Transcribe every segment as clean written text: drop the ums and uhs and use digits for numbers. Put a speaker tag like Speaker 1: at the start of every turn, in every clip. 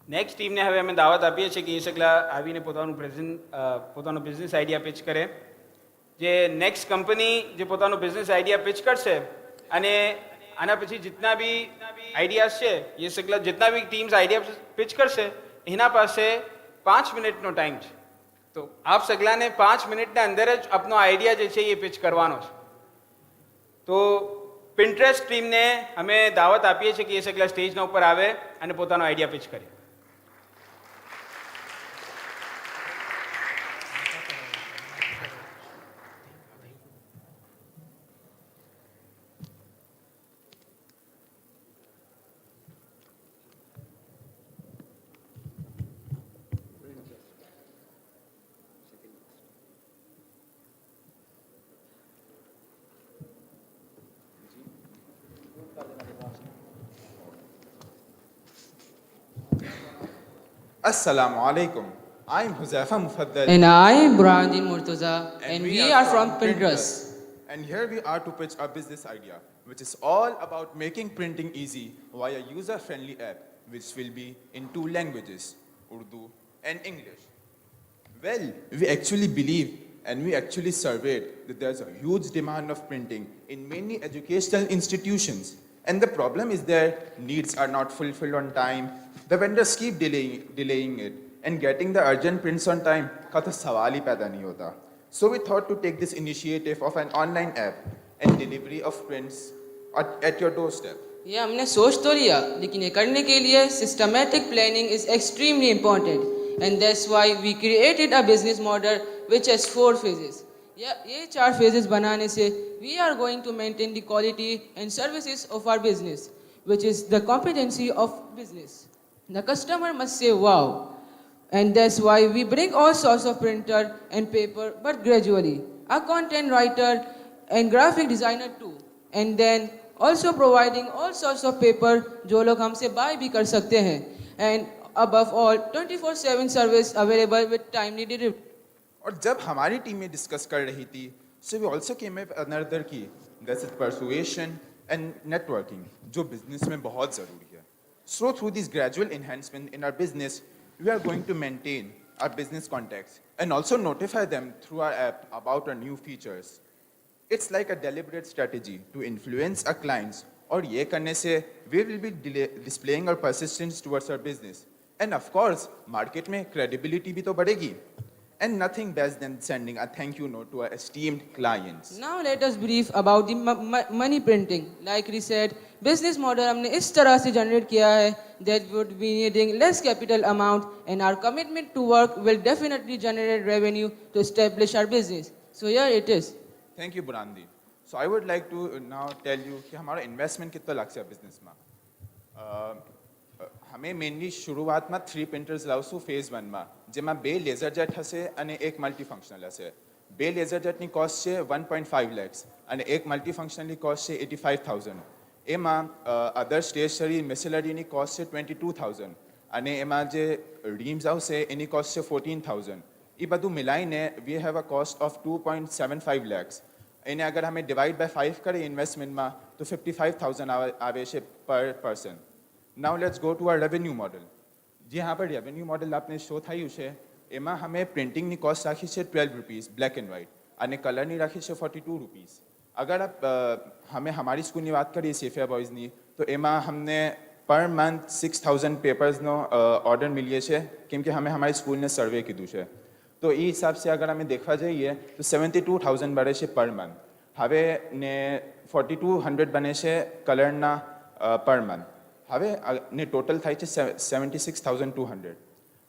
Speaker 1: Next ટીમને હવે અમે દાવત આપીએ છીએ કે એ સગલા આવીને પોતાનો બિઝનેસ આઈડિયા પિચ કરે. જે નેક્સ્ટ કંપની જે પોતાનો બિઝનેસ આઈડિયા પિચ કરશે અને આના પછી जितना भी आइडियाज છે ये सगला जितना भी टीम्स आइडिया पिच કરશે એના પાસે 5 મિનિટનો ટાઈમ છે. તો આપ સગલાને 5 મિનિટના અંદર જ આપનો આઈડિયા જે છે એ પિચ કરવાનો છે. તો પિન્ટરેસ્ટ ટીમને અમે દાવત આપીએ છીએ કે એ સગલા સ્ટેજના ઉપર આવે અને પોતાનો આઈડિયા પિચ કરે.
Speaker 2: Assalamu alaikum. I'm Huzaifa Mufaddal.
Speaker 3: And I, Brandin Murtaza, and we are from Pinterest.
Speaker 2: And here we are to pitch our business idea, which is all about making printing easy via user-friendly app, which will be in 2 languages, Urdu and English. Well, we actually believe and we actually surveyed that there's a huge demand of printing in many educational institutions. And the problem is their needs are not fulfilled on time. The vendors keep delaying it. And getting the urgent prints on time, का तो सवाल ही पैदा नहीं होता. So we thought to take this initiative of an online app and delivery of prints at your doorstep.
Speaker 3: ये हमने सोच तो लिया, लेकिन ये करने के लिए systematic planning is extremely important, and that's why we created a business model which has 4 phases. ये 4 phases बनाने से we are going to maintain the quality and services of our business, which is the competency of business. The customer must say wow, and that's why we bring all sorts of printer and paper, but gradually. A content writer and graphic designer too, and then also providing all sorts of paper जो लोग हमसे buy भी कर सकते हैं, and above all 24/7 service available with timely delivery.
Speaker 2: और जब हमारी टीम में डिस्कस कर रही थी, so we also came up with another key, that's persuasion and networking, जो बिजनेस में बहुत ज़रूरी है. So through this gradual enhancement in our business, we are going to maintain our business contacts and also notify them through our app about our new features. It's like a deliberate strategy to influence our clients, और ये करने से we will be displaying our persistence towards our business. And of course, market में credibility भी तो बढ़ेगी. And nothing best than sending a thank you note to our esteemed clients.
Speaker 3: Now let us brief about the money printing. Like we said, business model हमने इस तरह से generate किया है that would be needing less capital amount, and our commitment to work will definitely generate revenue to establish our business. So here it is.
Speaker 2: Thank you, Burandi. So I would like to now tell you कि हमारा investment कितना लग सकता है business में. हमें mainly शुरुआतમાં 3 printers લાવશું phase 1 માં, જેમાં 2 લેઝર જેટ હશે અને એક મલ્ટીફંક્શનલ હશે. 2 લેઝર જેટની કોસ્ટ છે 1.5 lakhs અને એક મલ્ટીફંક્શનલની કોસ્ટ છે 85,000. એમાં અધર સ્ટેશનરી મિસેલરીની કોસ્ટ છે 22,000 અને એમાં જે રીમ્સ આવશે એની કોસ્ટ છે 14,000. એ બધું મિલાઈને we have a cost of 2.75 lakhs. એને અગર અમે ડિવાઇડ બાય 5 કરીએ ઇન્વેસ્ટમેન્ટમાં તો 55,000 આવે છે પર person. Now let's go to our revenue model. જે यहाँ पर revenue model आपने शो થયું છે એમાં हमें प्रिंटिंग ની કોસ્ટ રાખી છે 12 rupees black and white અને કલર ની રાખી છે 42 rupees. अगर आप हमें हमारी स्कूल ની વાત કરીએ સેફિયા બોયઝ ની તો એમાં हमने પર મંથ 6000 પેપર્સ નો ઓર્ડર મિલ્યો છે કેમ કે हमें हमारी स्कूल ने सर्वे કીધું છે. તો એ हिसाब से अगर हमें देखवा जाइए तो 72,000 બને છે પર મંથ. હવે ને 4200 બને છે કલર ના પર મંથ. હવે ને ટોટલ થાય છે 76,200.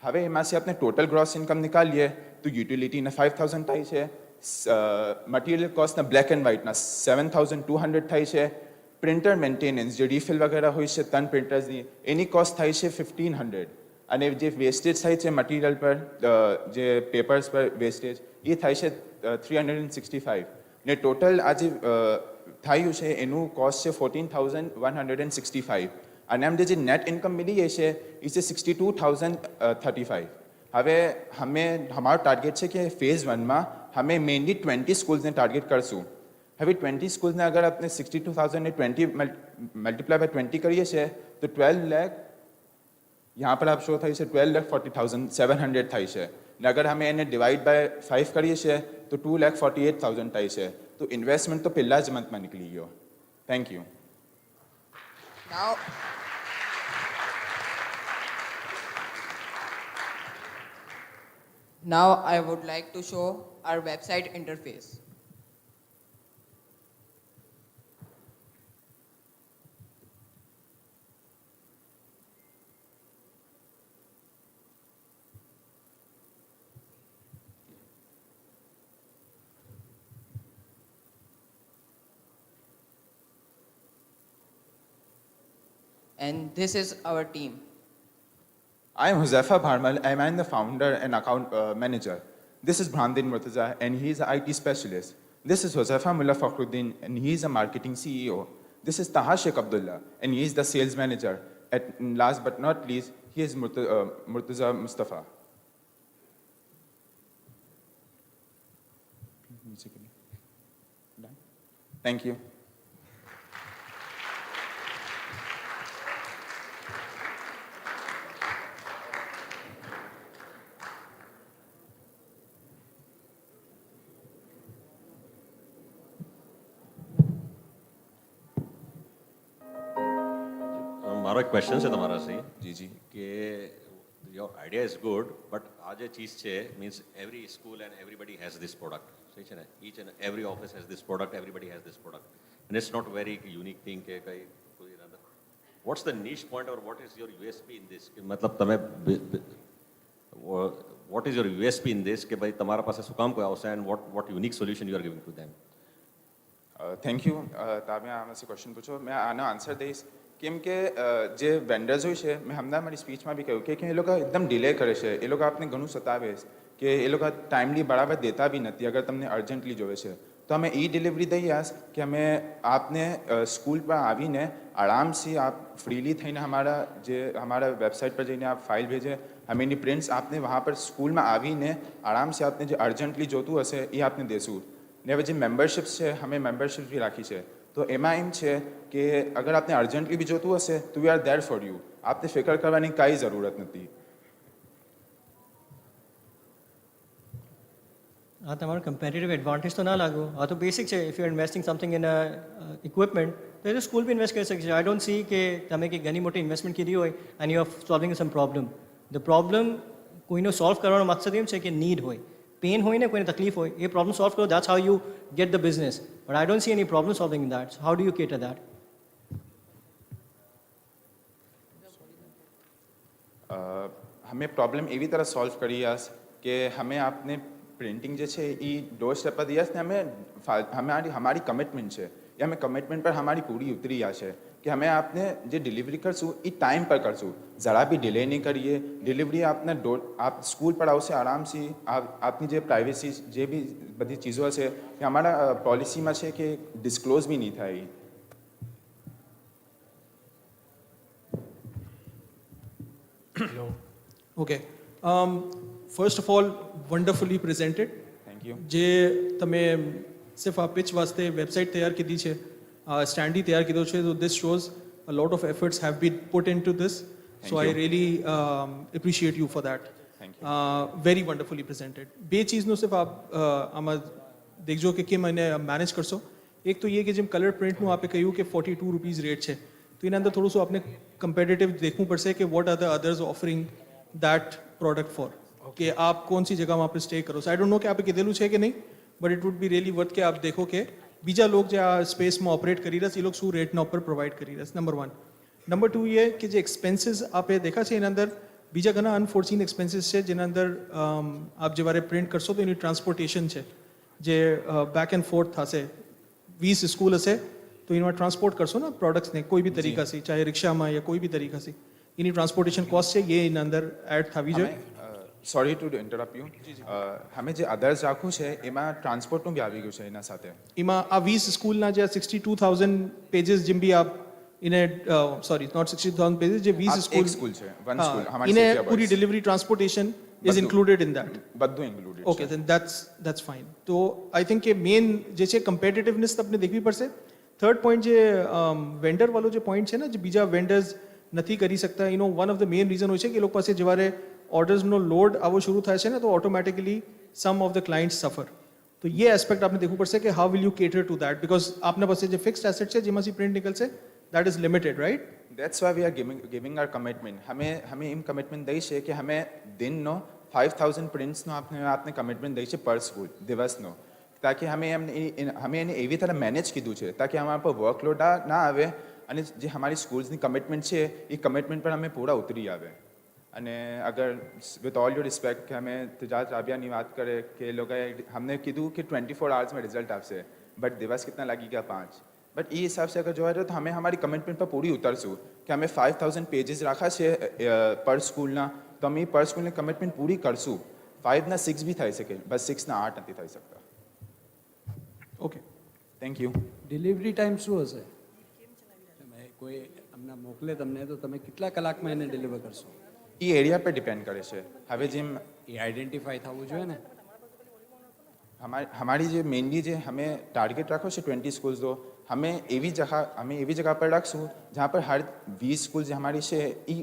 Speaker 2: હવે એમાંથી આપણે ટોટલ ગ્રોસ ઇન્કમ નિકાલીએ તો યુટિલિટીના 5,000 થાય છે, મટીરિયલ કોસ્ટના બ્લેક એન્ડ વ્હાઇટના 7,200 થાય છે, પ્રિન્ટર મેન્ટેનન્સ જે રિફિલ વગેરે હોય છે 3 પ્રિન્ટર્સની એની કોસ્ટ થાય છે 1,500 અને જે વેસ્ટેજ થાય છે મટીરિયલ પર જે પેપર્સ પર વેસ્ટેજ એ થાય છે 365 ને ટોટલ આ જે થયું છે એનું કોસ્ટ છે 14,165 અને આમ જે નેટ ઇન્કમ મિલી છે એ છે 62,035. હવે हमारा टारगेट છે કે ફેઝ 1 માં અમે મેઇનલી 20 સ્કૂલ્સને ટાર્ગેટ કરશું. હવે 20 સ્કૂલ્સને અગર આપણે 62,000 ને 20 મલ્ટીપ્લાય બાય 20 કરીએ છીએ તો 12 લાખ यहाँ पर आप शो થાય છે 12,40,700 થાય છે ને અગર અમે એને ડિવાઈડ બાય 5 કરીએ છીએ તો 2,48,000 થાય છે તો ઇન્વેસ્ટમેન્ટ તો પહેલા જ મંથમાં નીકળી ગયો. Thank you.
Speaker 4: Now I would like to show our website interface. And this is our team.
Speaker 2: I am Huzaifa Bharmal. I am the founder and account manager. This is Brandin Murtaza, and he is an IT specialist. This is Huzaifa Mullah Fakhruddin, and he is a marketing CEO. This is Taha Sheikh Abdullah, and he is the sales manager. And last but not least, he is Murtaza Mustafa. Thank you.
Speaker 5: મારો એક question છે તમારા સે
Speaker 2: જી જી
Speaker 5: કે your idea is good but આ જે ચીજ છે means every school and everybody has this product સહી છે ને each and every office has this product everybody has this product and it's not very unique thing કે કઈ કોઈ what's the niche point or what is your USP in this કે મતલબ તમે what is your USP in this કે ભાઈ તમારા પાસે શું કામ કોઈ આવશે and what unique solution you are giving to them.
Speaker 2: Thank you. તમે આમાંથી ક્વેશ્ચન પૂછો, મેં આનો આન્સર દઈશ. કેમ કે જે વેન્ડર્સ હોય છે, મેં હમણાં મારી સ્પીચમાં બી કહ્યું કે એ લોકો એકદમ ડિલે કરે છે, એ લોકો આપને ઘણું સતાવે કે એ લોકો ટાઈમલી બરાબર દેતા બી નથી અગર તમને અર્જન્ટલી જોવે છે. તો અમે એ ડિલિવરી દઈએ કે અમે આપને સ્કૂલ પર આવીને આરામથી આપ ફ્રીલી થઈને हमारा વેબસાઇટ પર જઈને આપ ફાઇલ ભેજે, અમે એની પ્રિન્ટ્સ આપને વहाँ પર સ્કૂલમાં આવીને આરામથી આપને જે અર્જન્ટલી જોતું હશે એ આપને દેશું. ને હવે જે મેમ્બરશિપ્સ છે, અમે મેમ્બરશિપ બી રાખી છે. તો એમાં એમ છે કે અગર આપને અર્જન્ટલી બી જોતું હશે તો we are there for you. આપને ફિકર કરવાની કાંઈ જરૂરત નથી.
Speaker 6: આ તમારો કમ્પેરેટિવ એડવાન્ટેજ તો ના લાગો. આ તો બેસિક છે. If you are investing something in equipment તો એ સ્કૂલ બી ઇન્વેસ્ટ કરી શકે છે. આઈ ડોન્ટ સી કે તમે કંઈ ઘણી મોટી ઇન્વેસ્ટમેન્ટ કીધી હોય and you are solving some problem. The problem કોઈનો સોલ્વ કરવાનો મકસદ એમ છે કે નીડ હોય, પેન હોય ને, કોઈને તકલીફ હોય, એ પ્રોબ્લેમ સોલ્વ કરો. That's how you get the business. But I don't see any problem solving in that. How do you cater that?
Speaker 2: અમે પ્રોબ્લેમ એવી तरह સોલ્વ કરી કે અમે આપને પ્રિન્ટિંગ જે છે એ ડોર સ્ટેપ પર दिया ને हमारी कमिटमेंट છે એ અમે કમિટમેન્ટ પર हमारी પૂરી ઉતરી છે કે અમે આપને જે ડિલિવરી કરશું એ ટાઈમ પર કરશું, જરા બી ડિલે નહીં કરીએ. ડિલિવરી આપને આપ સ્કૂલ પર આવશે આરામથી. આપની જે પ્રાઇવેસી જે બી બધી ચીજો હશે એ અમારા પોલિસીમાં છે કે ડિસ્ક્લોઝ બી નહીં થાય.
Speaker 7: Hello. Okay. First of all, wonderfully presented.
Speaker 2: Thank you.
Speaker 7: જે તમે સિર્ફ આ પિચ વાસ્તે વેબસાઇટ તૈયાર કીધી છે, સ્ટેન્ડી તૈયાર કીધો છે, તો this shows a lot of efforts have been put into this. So I really appreciate you for that.
Speaker 2: Thank you.
Speaker 7: Very wonderfully presented. બે ચીજનો સિર્ફ આપ આમાં દેખજો કે કેમ એને મેનેજ કરશો. એક તો એ કે જેમ કલર પ્રિન્ટનું આપે કહ્યું કે 42 રૂપીઝ રેટ છે, તો એના અંદર થોડું શું આપણે કમ્પેરેટિવ देखવું પડશે કે what are the others offering that product for, કે આપ કોણ સી જગ્યામાં આપણે સ્ટે કરો છો. આઈ ડોન્ટ નો કે આપે કીધેલું છે કે નહીં, but it would be really worth કે આપ દેખો કે બીજા લોક જે આ સ્પેસમાં ઓપરેટ કરી રહ્યા છે એ લોકો શું રેટના ઉપર પ્રોવાઈડ કરી રહ્યા છે. નંબર 1. નંબર 2 એ કે જે એક્સપેન્સીસ આપે દેખા છે એના અંદર બીજા ઘણા અનફોર્ચીન એક્સપેન્સીસ છે જેના અંદર આપ જે વારે પ્રિન્ટ કરશો તો એની ટ્રાન્સપોર્ટેશન છે જે બેક એન્ડ ફોર્થ થશે. 20 સ્કૂલ હશે તો એમાં ટ્રાન્સપોર્ટ કરશો ને પ્રોડક્ટ્સને કોઈ બી તરીકા से, ચાહે રિક્ષામાં या કોઈ બી તરીકા से, એની ટ્રાન્સપોર્ટેશન કોસ્ટ છે એ એના અંદર એડ થવી જોઈએ.
Speaker 2: Sorry to interrupt you. અમે જે અધર્સ રાખવું છે એમાં ટ્રાન્સપોર્ટનું બી આવી ગયું છે એના સાથે.
Speaker 7: એમાં આ 20 સ્કૂલના જે 62,000 પેजेस જેમ બી આપ એને સોરી નોટ 62,000 પેजेस જે 20 સ્કૂલ
Speaker 2: સ્કૂલ છે, વન સ્કૂલ
Speaker 7: એને પૂરી delivery transportation is included in that.
Speaker 2: બધું included.
Speaker 7: Okay, then that's fine. તો આઈ થિંક કે મેઇન જે છે કમ્પેટિટિવનેસ તમને દેખવી પડશે. થર્ડ પોઈન્ટ જે વેન્ડર વાળો જે પોઈન્ટ છે ને, જે બીજા વેન્ડર્સ નથી કરી શકતા. One of the main reason હોય છે કે એ લોકો પાસે જ્યારે ઓર્ડર્સનો લોડ આવો શરૂ થાય છે ને તો automatically some of the client suffer. તો એ એસ્પેક્ટ આપણે દેખવું પડશે કે how will you cater to that, because આપના પાસે જે ફિક્સ્ડ એસેટ છે જેમાંથી પ્રિન્ટ નીકળશે that is limited, right?
Speaker 2: That's why we are giving our commitment. हमें એમ કમિટમેન્ટ દઈ છે કે અમે દિનનો 5000 પ્રિન્ટ્સનો આપને કમિટમેન્ટ દઈ છે પર સ્કૂલ દિવસનો, તાકી અમે એને એવી તરહ મેનેજ કીધું છે તાકી અમારા પર વર્કલોડ ના આવે અને જે અમારી સ્કૂલ્સની કમિટમેન્ટ છે એ કમિટમેન્ટ પર અમે પૂરા ઉતરી આવે. અને અગર વિથ ઓલ યુ રિસ્પેક્ટ કે અમે તિજારત રાબિયાની વાત કરે કે એ લોકોએ અમને કીધું કે 24 આवर्સમાં રિઝલ્ટ આવશે, બટ દિવસ કિतना લાગી ગયા 5. બટ એ હિસાબ से अगर જોવા તો અમે અમારી કમિટમેન્ટ પર પૂરી ઉતરશું કે અમે 5000 પેજીસ રાખ્યા છે પર સ્કૂલના, તો અમે પર સ્કૂલની કમિટમેન્ટ પૂરી કરશું. 5 ના 6 બી થઈ શકે, બસ 6 ના 8 નથી થઈ શકતા.
Speaker 7: Okay,
Speaker 2: thank you.
Speaker 8: Delivery time શું હશે? તમે કોઈ અમને મોકલે તમને તો તમે કેટલા કલાકમાં એને ડિલિવર કરશો?
Speaker 2: એ એરિયા પર ડિપેન્ડ કરે છે. હવે જેમ
Speaker 8: એ આઈડેન્ટિફાઈ થવું જોઈએ ને.
Speaker 2: हमारी जो मेनली जो हमें टारगेट रखो છે 20 स्कूल्स दो, हमें एवी जगह पर रखશું जहाँ पर हर 20 स्कूल जो हमारी છે એ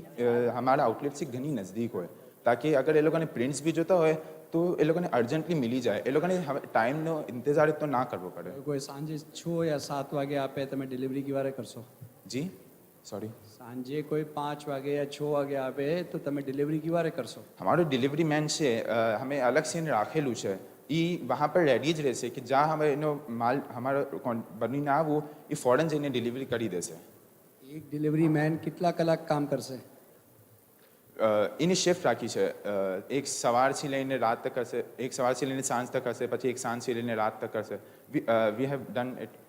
Speaker 2: हमारा आउटलेट से घनी नज़दीक હોય, ताकि अगर ये लोगों ने प्रिंट्स भी જોતા હોય તો એ લોકોને અર્જન્ટલી મિલી જાય, એ લોકોને ટાઈમનો ઇંતજાર તો ના કરવો પડે.
Speaker 8: કોઈ સાંજે 6 या 7 વાગે આપે તમે ડિલિવરી કિવારે કરશો?
Speaker 2: જી સોરી,
Speaker 8: સાંજે કોઈ 5 વાગે या 6 વાગે આપે તો તમે ડિલિવરી કિવારે કરશો?
Speaker 2: हमारो डिलीवरी मैन છે हमें अलग से રાખેલું છે, એ વहाँ પર રેડી જ રહેશે કે જ્યાં હવે એનો માલ અમારો બનીને આવું એ ફોરન જઈને ડિલિવરી કરી દેશે.
Speaker 8: એક ડિલિવરી મેન કેટલા કલાક કામ કરશે?
Speaker 2: એની શિફ્ટ રાખી છે, એક સવારથી લઈને રાત તક કરશે, એક સવારથી લઈને સાંજ તક કરશે, પછી એક સાંજથી લઈને રાત તક કરશે. વી હેવ ડન ઇટ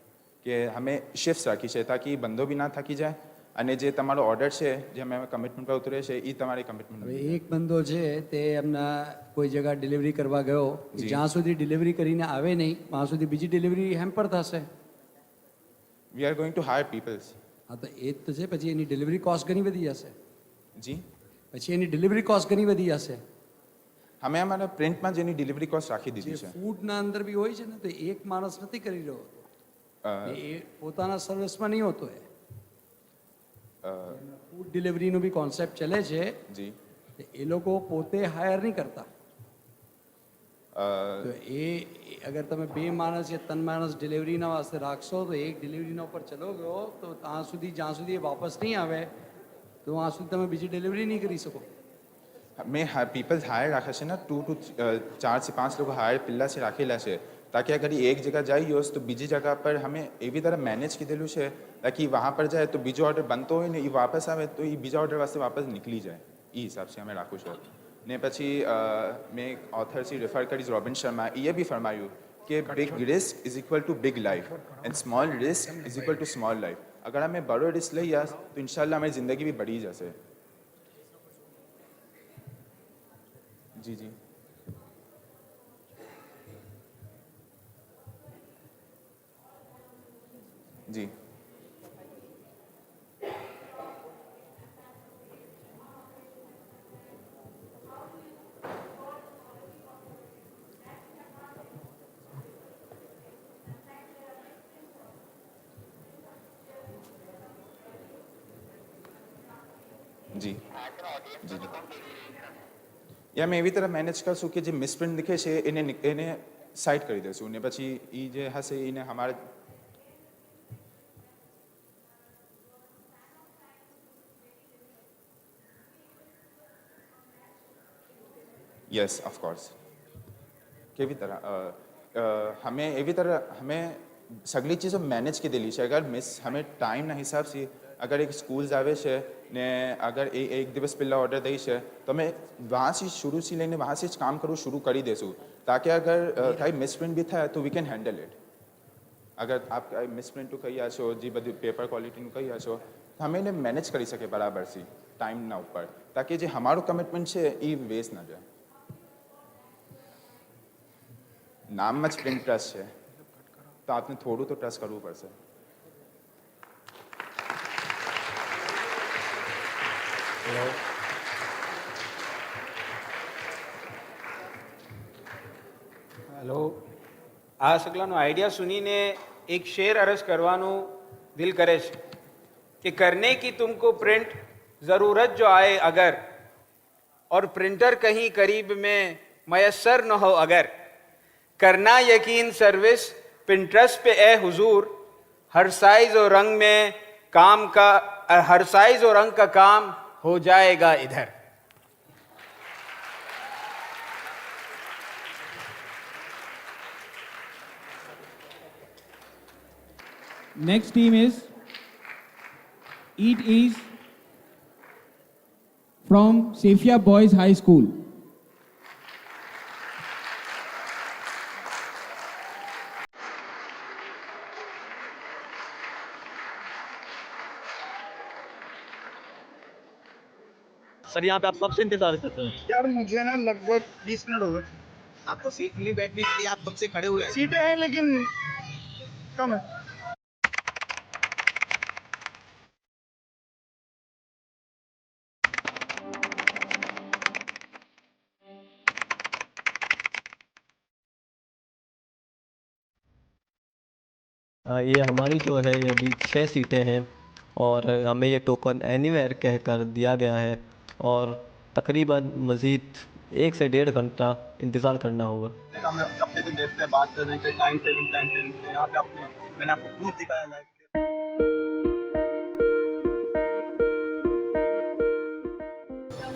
Speaker 2: કે અમે શિફ્ટ રાખી છે તાકી બંદો બી ના થાકી જાય અને જે તમારો ઓર્ડર છે જે અમે કમિટમેન્ટ પર ઉતરે છે એ તમારી કમિટમેન્ટ.
Speaker 8: હવે એક બંદો છે તે એમના કોઈ જગ્યા ડિલિવરી કરવા ગયો, જ્યાં સુધી ડિલિવરી કરીને આવે નહીં ત્યાં સુધી બીજી ડિલિવરી હેમ્પર થશે.
Speaker 2: We are going to hire peoples.
Speaker 8: હા તો એ જ તો છે, પછી એની ડિલિવરી કોસ્ટ ઘણી વધી જશે.
Speaker 2: જી,
Speaker 8: પછી એની ડિલિવરી કોસ્ટ ઘણી વધી જશે.
Speaker 2: અમે અમારા પ્રિન્ટમાં જેની ડિલિવરી કોસ્ટ રાખી
Speaker 8: જે
Speaker 2: દીધી છે.
Speaker 8: ફૂડના અંદર બી હોય છે ને તો એક માણસ નથી કરી રહ્યો, એ પોતાના સર્વિસમાં નહીં હોતો. ફૂડ ડિલિવરીનો બી કોન્સેપ્ટ ચાલે છે,
Speaker 2: જી,
Speaker 8: એ લોકો પોતે હાયર નહીં કરતા. તો એ અગર તમે 2 માણસ या 3 માણસ ડિલિવરીના વાસ્તે રાખશો તો એક ડિલિવરીના ઉપર ચલો ગયો તો ત્યાં સુધી જ્યાં સુધી એ વાપસ નહીં આવે તો ત્યાં સુધી તમે બીજી ડિલિવરી નહીં કરી શકો.
Speaker 2: મેં પીપલ્સ હાયર રાખ્યા છે ને 2 to 4 से 5 લોકો હાયર પહેલા से રાખેલા છે ताकि अगर ये एक जगह जाइए हो तो बीजी जगह पर हमें एवी तरह मैनेज कीधेलू है ताकि वहाँ पर जाए तो बीजो ऑर्डर बनतो हो ने ये वापस आवे तो ये बीजा ऑर्डर वास्ते वापस निकली जाए, ये हिसाब से हमें राखू छे. ने પછી મેં એક ઓથર થી રેફર કરી રોબિન શર્મા, એ બી ફરમાયું કે big risk is equal to big life and small risk is equal to small life. अगर हमें बड़ो रिस्क लइया तो इंशाल्लाह हमारी ज़िंदगी भी बढ़ी जैसे. जी जी जी जी जी जी या मैं एवी तरह मैनेज करશું કે જે મિસપ્રિન્ટ દીખે છે એને સાઇડ કરી દેશું ને પછી એ જે હશે એને અમારે यस ऑफ कोर्स. केवी तरह हमें एवी तरह हमें सगली चीज़ों मैनेज की दिली है. अगर मिस हमें टाइम ना हिसाब से अगर एक स्कूल्स आवे છે ને अगर एक दिवस पहला ऑर्डर दई છે तो मैं वहाँ से शुरू से लेने वहाँ से काम करूँ शुरू કરી દેશું ताकि अगर कहीं मिसप्रिंट भी થાય तो वी कैन हैंडल इट. अगर आप मिसप्रिंट કહી છો જે બધું પેપર ક્વોલિટીનું કહી છો અમે એને મેનેજ કરી શકે બરાબર છે ટાઈમના ઉપર તાकि જે અમારું કમિટમેન્ટ છે એ વેસ્ટ ના જાય. નામમાં જ પ્રિન્ટ ટ્રસ્ટ છે તો આપને થોડું તો ટ્રસ્ટ કરવું પડશે.
Speaker 1: હેલો, આ સગલાનો આઈડિયા સુનીને એક શેર અરજ કરવાનું દિલ કરે છે કે કરને કી તુમકો પ્રિન્ટ ज़रूरत जो आए अगर, और प्रिंटर कहीं करीब में मयसर न हो अगर, करना यकीन सर्विस पिंटरेस्ट पे ए हुजूर, हर साइज और रंग में काम का, हर साइज और रंग का काम हो जाएगा इधर.
Speaker 9: Next team is Eat Ease from Safia Boys High School.
Speaker 6: Sir यहाँ पे आप कब से इंतजार करते हैं?
Speaker 10: यार मुझे ना लगभग 20 मिनट हो गए. आपको सीट मिली बैठने के लिए, आप कब से खड़े हुए? सीटें हैं लेकिन कम है.
Speaker 6: ये हमारी जो है ये अभी 6 सीटें हैं और हमें ये टोकन एनीवेयर कहकर दिया गया है और तकरीबन मज़ीद 1 से 1.5 घंटा इंतज़ार करना होगा.
Speaker 10: हम अपने दिन देखते हैं, बात कर रहे हैं टाइम सेविंग यहाँ पे आपने, मैंने आपको प्रूफ दिखाया लाइव.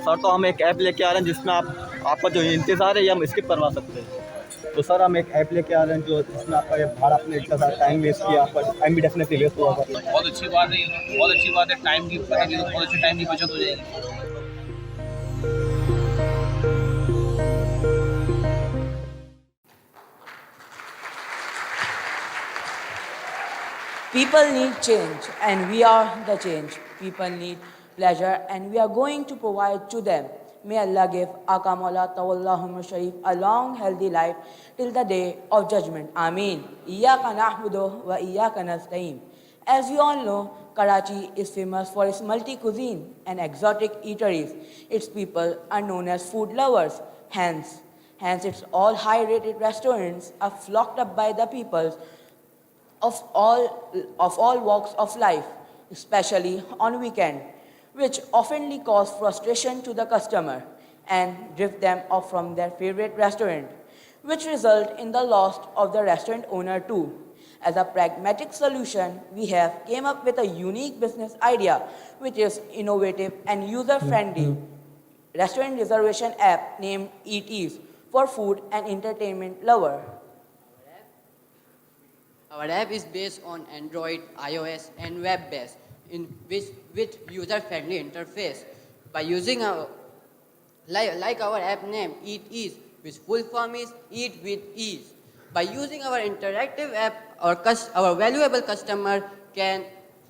Speaker 6: सर तो हम एक ऐप लेके आ रहे हैं जिसमें आपका जो इंतज़ार है ये हम स्किप करवा सकते हैं. तो सर हम एक ऐप लेके आ रहे हैं जो जिसमें आपका ये भाड़ा आपने इतना सारा टाइम वेस्ट किया, आपका टाइम भी डेफिनेटली वेस्ट हुआ.
Speaker 10: बहुत अच्छी बात है, बहुत अच्छी बात है. टाइम की बहुत अच्छी टाइम की बचत हो जाएगी.
Speaker 11: People need change, and we are the change. People need pleasure, and we are going to provide to them. May Allah give Aka Maula Tawallahumma Sharif a long, healthy life till the day of judgment. Ameen. Iyaka na'budu wa iyaka nasta'in. As we all know, Karachi is famous for its multi-cuisine and exotic eateries. Its people are known as food lovers. Hence, its all high-rated restaurants are flocked up by the people of all walks of life, especially on weekend, which oftenly cause frustration to the customer and drift them off from their favorite restaurant, which result in the loss of the restaurant owner too. As a pragmatic solution, we have came up with a unique business idea, which is innovative and user-friendly restaurant reservation app named Eat Ease for food and entertainment lover.
Speaker 4: Our app is based on Android, iOS, and web-based, with user-friendly interface. By using our app name, Eat Ease, which full form is Eat with Ease. By using our interactive app, our valuable customer can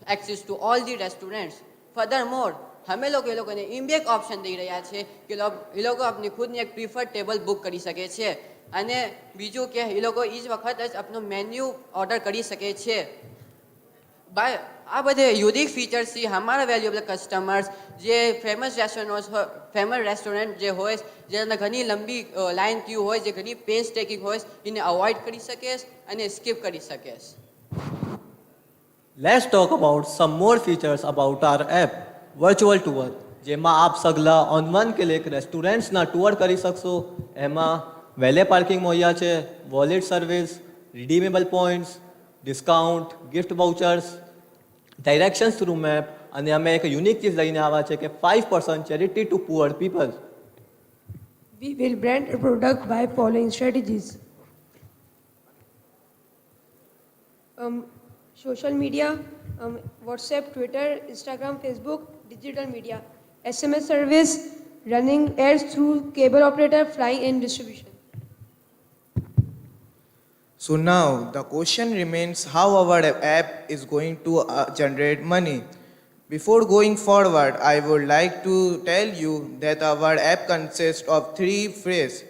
Speaker 4: access to all the restaurants. Furthermore, हमें ये लोगों ने इम एक option दे રહ્યા છે કે એ લોકો अपनी खुद एक प्रीफर्ड ટેબલ બુક કરી શકે છે અને બીજું કે એ લોકો એ જ વખત જ આપણો મેન્યુ ઓર્ડર કરી શકે છે. આ બધે યુનિક ફીચર્સથી અમારા વેલ્યુએબલ કસ્ટમર્સ જે ફેમસ રેસ્ટોરન્ટ જે હોય જેના ઘણી લંબી લાઇન ક્યુ હોય જે ઘણી પેન્સ ટેકિંગ હોય એને અવોઇડ કરી શકે અને સ્કીપ કરી શકે.
Speaker 6: Let's talk about some more features about our app, Virtual Tour, જેમાં આપ સગલા ઓન વન કે એક રેસ્ટોરન્ટ્સના ટૂર કરી શકશો. એમાં વેલે પાર્કિંગ મોયા છે, wallet service, redeemable points, discount, gift vouchers, directions through map અને અમે એક યુનિક ચીજ લઈને આવ્યા છે કે 5% charity to poor people.
Speaker 12: We will brand a product by following strategies. Social media, WhatsApp, Twitter, Instagram, Facebook, digital media, SMS service, running ads through cable operator, flying and distribution.
Speaker 13: So now the question remains how our app is going to generate money. Before going forward, I would like to tell you that our app consists of 3 phases.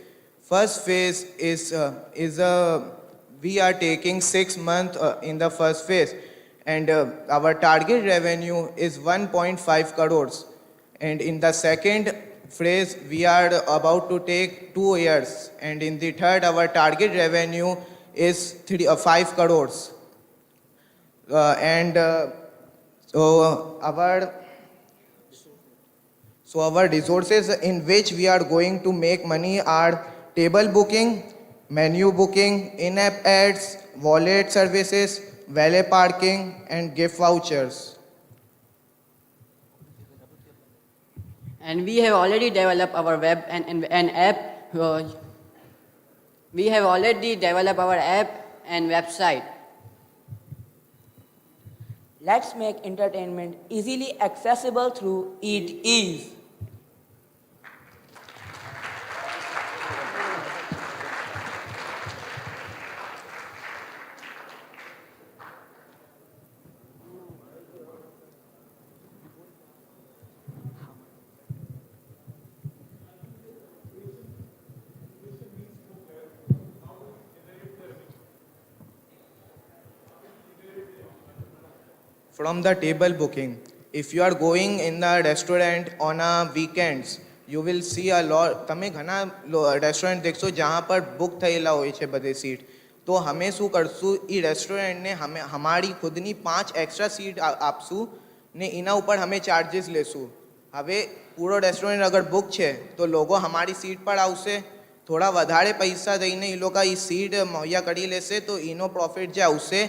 Speaker 13: First phase is we are taking 6 months in the first phase, and our target revenue is 1.5 crores. And in the second phase, we are about to take 2 years, and in the third, our target revenue is 5 crores. So our So our resources in which we are going to make money are table booking, menu booking, in-app ads, wallet services, valet parking, and gift vouchers.
Speaker 4: And we have already developed our web and app. We have already developed our app and website.
Speaker 11: Let's make entertainment easily accessible through Eat Ease.
Speaker 13: From the table booking, if you are going in the restaurant on a weekends, you will see a lot. તમે ઘણા restaurant દેખશો જहाँ પર book થયેલા હોય છે બધે seat. તો અમે શું કરશું, એ રેસ્ટોરન્ટને અમે અમારી ખુદની 5 એક્સ્ટ્રા સીટ આપશું ને એના ઉપર અમે ચાર્જીસ લેશું. હવે પૂરો રેસ્ટોરન્ટ અગર બુક છે તો લોકો અમારી સીટ પર આવશે, થોડા વધારે પૈસા દઈને એ લોકો એ સીટ મુહૈયા કરી લેશે, તો એનો પ્રોફિટ જે આવશે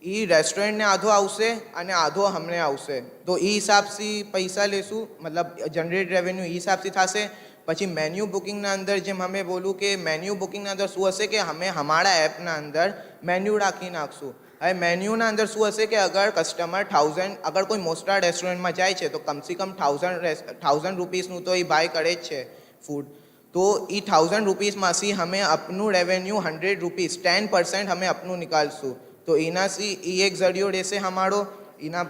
Speaker 13: એ રેસ્ટોરન્ટને આધો આવશે અને આધો અમને આવશે. તો એ હિસાબથી પૈસા લેશું, મતલબ જનરેટ રેવન્યુ એ હિસાબથી થશે. પછી મેન્યુ બુકિંગના અંદર જેમ અમે બોલું કે મેન્યુ બુકિંગના અંદર શું હશે કે અમે અમારા એપના અંદર મેન્યુ રાખી નાખશું. હવે મેન્યુના અંદર શું હશે કે અગર કસ્ટમર 1000 અગર કોઈ મોસ્ટા રેસ્ટોરન્ટમાં જાય છે તો કમસે કમ 1000 રૂપીસનું તો એ બાય કરે જ છે ફૂડ. તો એ 1000 રૂપીસમાંથી અમે આપનું રેવન્યુ 100 રૂપીસ 10% અમે આપનું નિકાલશું. તો એનાથી એ એક જરિયો રહેશે અમારો. એના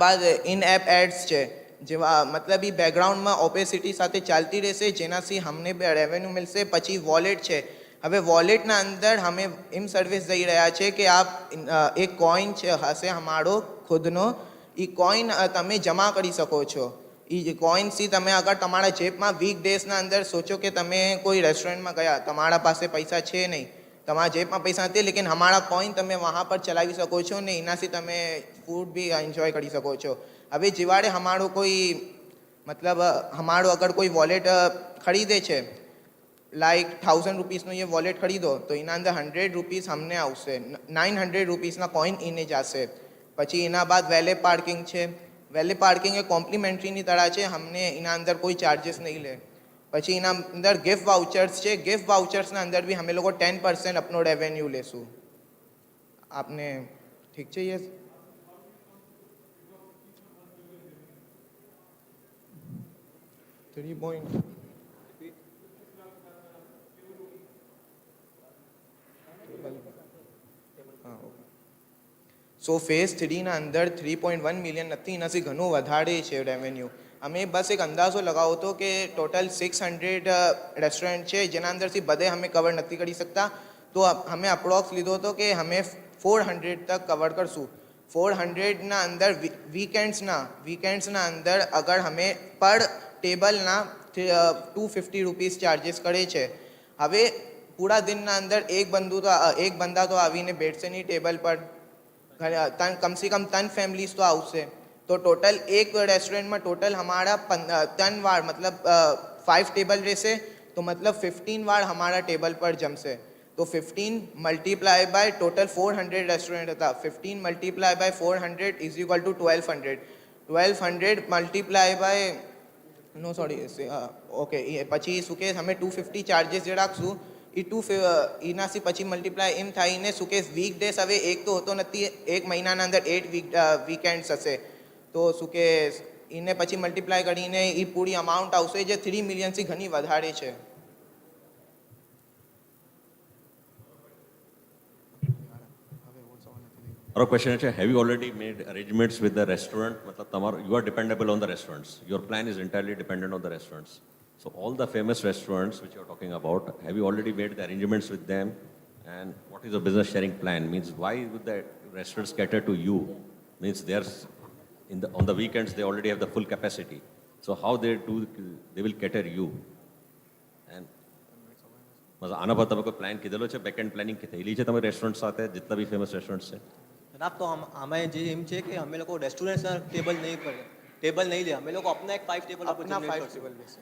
Speaker 13: બાદ ઇન એપ એડ્સ છે, જેવા મતલબ એ બેકગ્રાઉન્ડમાં ઓપેસિટી સાથે ચાલતી રહેશે, જેનાથી અમને રેવન્યુ મળશે. પછી વોલેટ છે. હવે વોલેટના અંદર અમે એમ સર્વિસ દઈ રહ્યા છે કે આપ એક કોઈન છે હશે અમારો ખુદનો, એ કોઈન તમે જમા કરી શકો છો. એ કોઈનથી તમે અગર તમારા જેબમાં વીક ડેઝના અંદર સોચો કે તમે કોઈ રેસ્ટોરન્ટમાં ગયા, તમારા પાસે પૈસા છે નહીં, તમારા જેબમાં પૈસા નથી, લેकिन हमारा કોઈન તમે વहाँ પર ચલાવી શકો છો ને એનાથી તમે ફૂડ બી એન્જોય કરી શકો છો. હવે જેવાડે અમારો કોઈ મતલબ અમારો અગર કોઈ વોલેટ ખરીદે છે, લાઈક 1000 રૂપીસનો એ વોલેટ ખરીદો તો એના અંદર 100 રૂપીસ અમને આવશે, 900 રૂપીસના કોઈન એને જશે. પછી એના બાદ વેલે પાર્કિંગ છે. વેલે પાર્કિંગ એ કોમ્પ્લિમેન્ટરીની તરહ છે, અમને એના અંદર કોઈ ચાર્जेस નહીં લે. પછી એના અંદર ગિફ્ટ વાઉચર્સ છે. ગિફ્ટ વાઉચર્સના અંદર બી અમે લોકો 10% આપનો રેવન્યુ લેશું. આપને ઠીક છે? યસ. સો ફેઝ 3ના અંદર 3.1 મિલિયન નથી, એનાથી ઘણું વધારે છે રેવન્યુ. અમે બસ એક અંદાજો લગાવો હતો કે ટોટલ 600 રેસ્ટોરન્ટ છે, જેના અંદરથી બધે અમે કવર નથી કરી શકતા. તો અમે અપ્રોક્સ લીધો હતો કે અમે 400 તક કવર કરશું. 400ના અંદર વીકેન્ડ્સના અંદર અગર અમે પર ટેબલના 250 રૂપીસ ચાર્जेस કરે છે. હવે પૂરા દિનના અંદર એક બંદા તો આવીને બેઠશે નહીં ટેબલ પર, કમસે કમ 3 ફેમિલીઝ તો આવશે. तो टोटल एक रेस्टोरेंट में टोटल हमारा 3 बार मतलब 5 टेबल रहसे, तो मतलब 15 बार हमारा टेबल पर जमसे. तो 15 मल्टीप्लाई बाय टोटल 400 रेस्टोरेंट था, 15 multiply by 400 is equal to 1200. 1200 multiply by no sorry okay પછી શું કે અમે 250 ચાર્जेस જે રાખશું એ એનાથી પછી મલ્ટીપ્લાય એમ થઈને શું કે વીક ડેસ હવે એક તો હોતો નથી, એક મહિનાના અંદર 8 વીકેન્ડ્સ હશે. તો શું કે એને પછી મલ્ટીપ્લાય કરીને એ પૂરી અમાઉન્ટ આવશે જે 3 મિલિયનથી ઘણી વધારે છે.
Speaker 5: Our question is, have you already made arrangements with the restaurant? मतलब तुम्हारा, you are dependable on the restaurants. Your plan is entirely dependent on the restaurants. So all the famous restaurants which you are talking about, have you already made the arrangements with them? And what is the business sharing plan? Means why would the restaurants cater to you? Means there's on the weekends they already have the full capacity. So how they will cater you? And मतलब आना पर तब कोई plan किधर છે, back and planning કીધેલી છે તમે restaurant સાથે જેટલા બી ફેમસ રેસ્ટોરન્ટ છે?
Speaker 6: જનાબ, તો આમાં જે એમ છે કે અમે લોકો રેસ્ટોરન્ટના ટેબલ નહીં પર
Speaker 14: टेबल नहीं लिया, मैं लोग अपना एक 5 टेबल
Speaker 13: अपना 5 टेबल બેસે.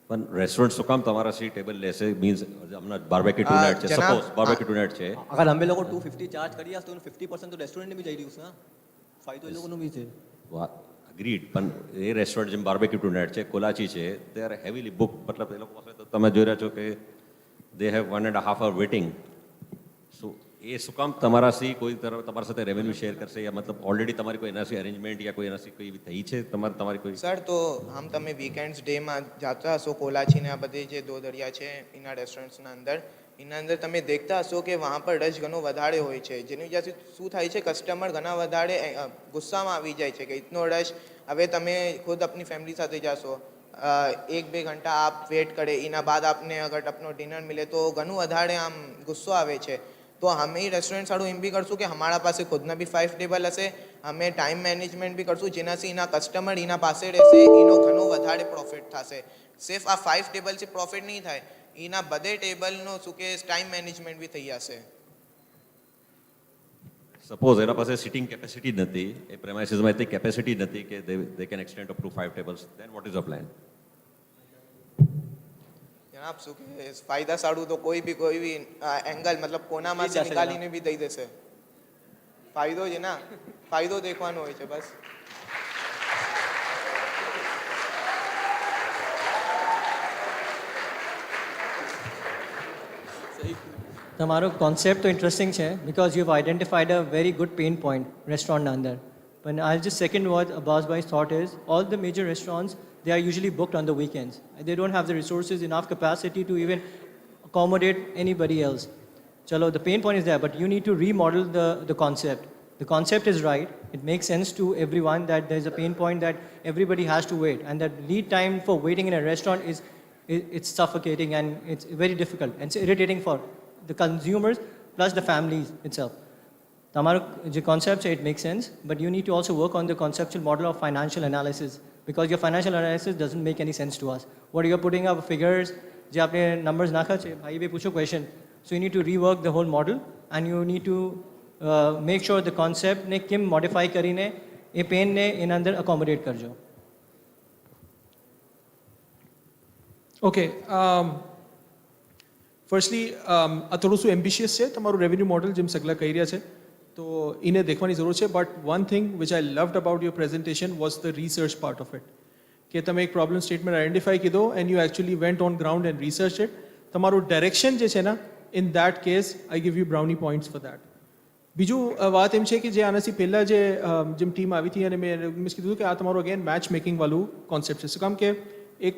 Speaker 5: પણ રેસ્ટોરન્ટ શું કામ તમારા સી ટેબલ લેશે મીન્સ હમણાં બાર્બેક્યુ ટુ નાઇટ છે,
Speaker 13: જનાબ,
Speaker 5: સપોઝ બાર્બેક્યુ ટુ નાઇટ છે,
Speaker 14: अगर हम लोग 250 चार्ज करिए तो 50% तो रेस्टोरेंट ने भी जाई રહ્યું છે. ફાયદો એ લોકોનો બી છે.
Speaker 5: અગ્રીડ. પણ એ રેસ્ટોરન્ટ જેમ બાર્બેક્યુ ટુ નાઇટ છે, કોલાચી છે, દે આર હેવીલી બુક, મતલબ એ લોકો પાસે તો તમે જોઈ રહ્યા છો કે દે હેવ 1.5 hour વેટિંગ. સો એ શું કામ તમારા સી કોઈ તરફ તમારા સાથે રેવન્યુ શેર કરશે, યા મતલબ ઓલરેડી તમારી કોઈ એનાથી અરેન્જમેન્ટ યા કોઈ એનાથી કોઈ એવી થઈ છે તમારી કોઈ?
Speaker 13: સર તો હમ તમે વીકેન્ડ્સ ડેમાં જાતા હશો કોલાચીને આ બધી જે દો દરિયા છે એના રેસ્ટોરન્ટ્સના અંદર તમે દેખતા હશો કે વहाँ પર રશ ઘણો વધારે હોય છે, જેની વજહથી શું થાય છે કસ્ટમર ઘણા વધારે ગુસ્સામાં આવી જાય છે કે ઇતનો રશ. હવે તમે ખુદ આપની ફેમિલી સાથે જાશો, 1-2 ઘંટા આપ વેટ કરે, એના બાદ આપને અગર આપનો ડિનર મિલે તો ઘણું વધારે આમ ગુસ્સો આવે છે. તો અમે રેસ્ટોરન્ટ સારું એમ બી કરશું કે હમારા પાસે ખુદના બી 5 ટેબલ હશે, અમે ટાઈમ મેનેજમેન્ટ બી કરશું જેનાથી એના કસ્ટમર એના પાસે રહેશે, એનો ઘણો વધારે પ્રોફિટ થશે. સિર્ફ આ 5 ટેબલથી પ્રોફિટ નહીં થાય, એના બધે ટેબલનો શું કે ટાઈમ મેનેજમેન્ટ બી થઈ જશે.
Speaker 5: સપોઝ એના પાસે સિટિંગ કેપેસિટી નથી, એ પ્રેમાઇસીસમાં એટલી કેપેસિટી નથી કે they can extend up to 5 tables, then what is a plan?
Speaker 13: જનાબ શું કે ફાયદા સારું તો કોઈ બી એંગલ મતલબ કોનામાંથી નિકાલીને બી દઈ દેશે. ફાયદો છે ના, ફાયદો દેખવાનો હોય છે બસ.
Speaker 6: તમારો કોન્સેપ્ટ તો ઇન્ટરેસ્ટિંગ છે because you've identified a very good pain point રેસ્ટોરન્ટના અંદર. But I'll just second what Abbasbhai's thought is. All the major restaurants, they are usually booked on the weekends. They don't have the resources, enough capacity to even accommodate anybody else. Chalo, the pain point is there, but you need to remodel the concept. The concept is right. It makes sense to everyone that there's a pain point that everybody has to wait. And that lead time for waiting in a restaurant it's suffocating and it's very difficult. And it's irritating for the consumers plus the families itself. તમારો જે concept છે it makes sense, but you need to also work on the conceptual model of financial analysis because your financial analysis doesn't make any sense to us. What you're putting up figures, જે આપણે numbers નાખ્યા છે, ભાઈ બે પૂછો question. So you need to rework the whole model and you need to make sure the concept ને કેમ modify કરીને એ pain ને એના અંદર accommodate કરજો.
Speaker 7: Okay. ફર્સ્ટલી આ થોડું શું એમ્બિશિયસ છે તમારું રેવન્યુ મોડલ, જેમ સગલા કહી રહ્યા છે, તો એને દેખવાની જરૂર છે. But one thing which I loved about your presentation was the research part of it, કે તમે એક પ્રોબ્લેમ સ્ટેટમેન્ટ આઈડેન્ટિફાઈ કીધો and you actually went on ground and research it. તમારું ડાયરેક્શન જે છે ને, in that case I give you brownie points for that. બીજું વાત એમ છે કે જે આનાથી પહેલાં જેમ ટીમ આવી હતી અને મેં કીધું કે આ તમારું અગેન મેચ મેકિંગ વાળું કોન્સેપ્ટ છે. શું કામ કે એક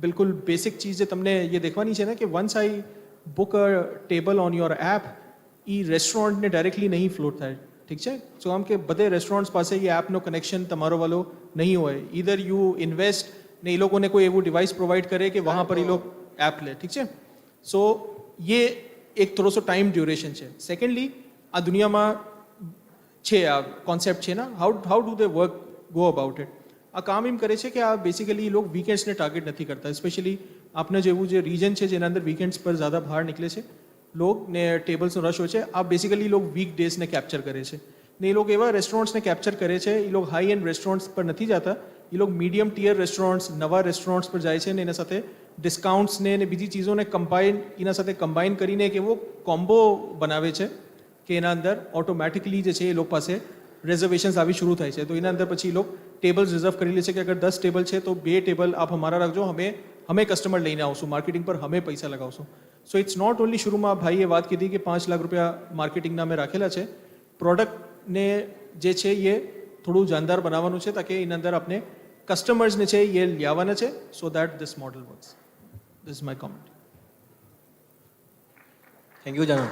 Speaker 7: बिल्कुल बेसिक चीज़ है तमने ये देखवानी है ना कि once I book a table on your app, ई रेस्टोरंट ने डायरेक्टली नहीं फ्लोट था. ठीक है, सो हम के बधे रेस्टोरंट्स पास ये ऐप नो कनेक्शन तमारो वालो नहीं होए. ईदर यू इन्वेस्ट ने ये लोगों ने कोई एवं डिवाइस प्रोवाइड करे कि वहाँ पर ये लोग ऐप ले. ठीक है, सो ये एक थोड़ा सा टाइम ड्यूरेशन है. सेकेंडली आ दुनिया में छे आ कॉन्सेप्ट है ना, how do they work go about it. આ કામ એમ કરે છે કે આ બેસિકલી એ લોકો વીકેન્ડ્સને ટાર્ગેટ નથી કરતા. સ્પેશિયલી આપને જેવું જે રીજન છે જેના અંદર વીકેન્ડ્સ પર જ્યાદા બહાર નીકળે છે લોગ ને ટેબલ્સનો રશ હોય છે, આ બેસિકલી લોકો વીક ડેઝને કેપ્ચર કરે છે ને એ લોકો એવા રેસ્ટોરન્ટ્સને કેપ્ચર કરે છે. એ લોકો હાઈ એન્ડ રેસ્ટોરન્ટ્સ પર નથી જતા, એ લોકો મીડિયમ ટીયર રેસ્ટોરન્ટ્સ, નવા રેસ્ટોરન્ટ્સ પર જાય છે ને એના સાથે ડિસ્કાઉન્ટ્સને ને બીજી ચીજોને એના સાથે કમ્બાઈન કરીને એક એવો કોમ્બો બનાવે છે કે એના અંદર ઓટોમેટિકલી જે છે એ લોકો પાસે रिजर्वेशंस આવી शुरू થાય છે. તો એના અંદર પછી લોકો ટેબલ્સ રિઝર્વ કરી લે છે કે અગર 10 ટેબલ છે તો 2 ટેબલ આપ હમારા રાખજો, હમે કસ્ટમર લઈને આવશું, માર્કેટિંગ પર હમે પૈસા લગાવશું. સો ઇટ્સ નોટ ઓનલી શુરૂમાં ભાઈએ વાત કીધી કે 5 લાખ રૂપિયા માર્કેટિંગના મેં રાખેલા છે. પ્રોડક્ટને જે છે એ થોડું જાનદાર બનાવવાનું છે તાકે એના અંદર આપણે કસ્ટમર્સને છે એ લાવવાના છે, so that this model works. This is my comment.
Speaker 14: Thank you Janu.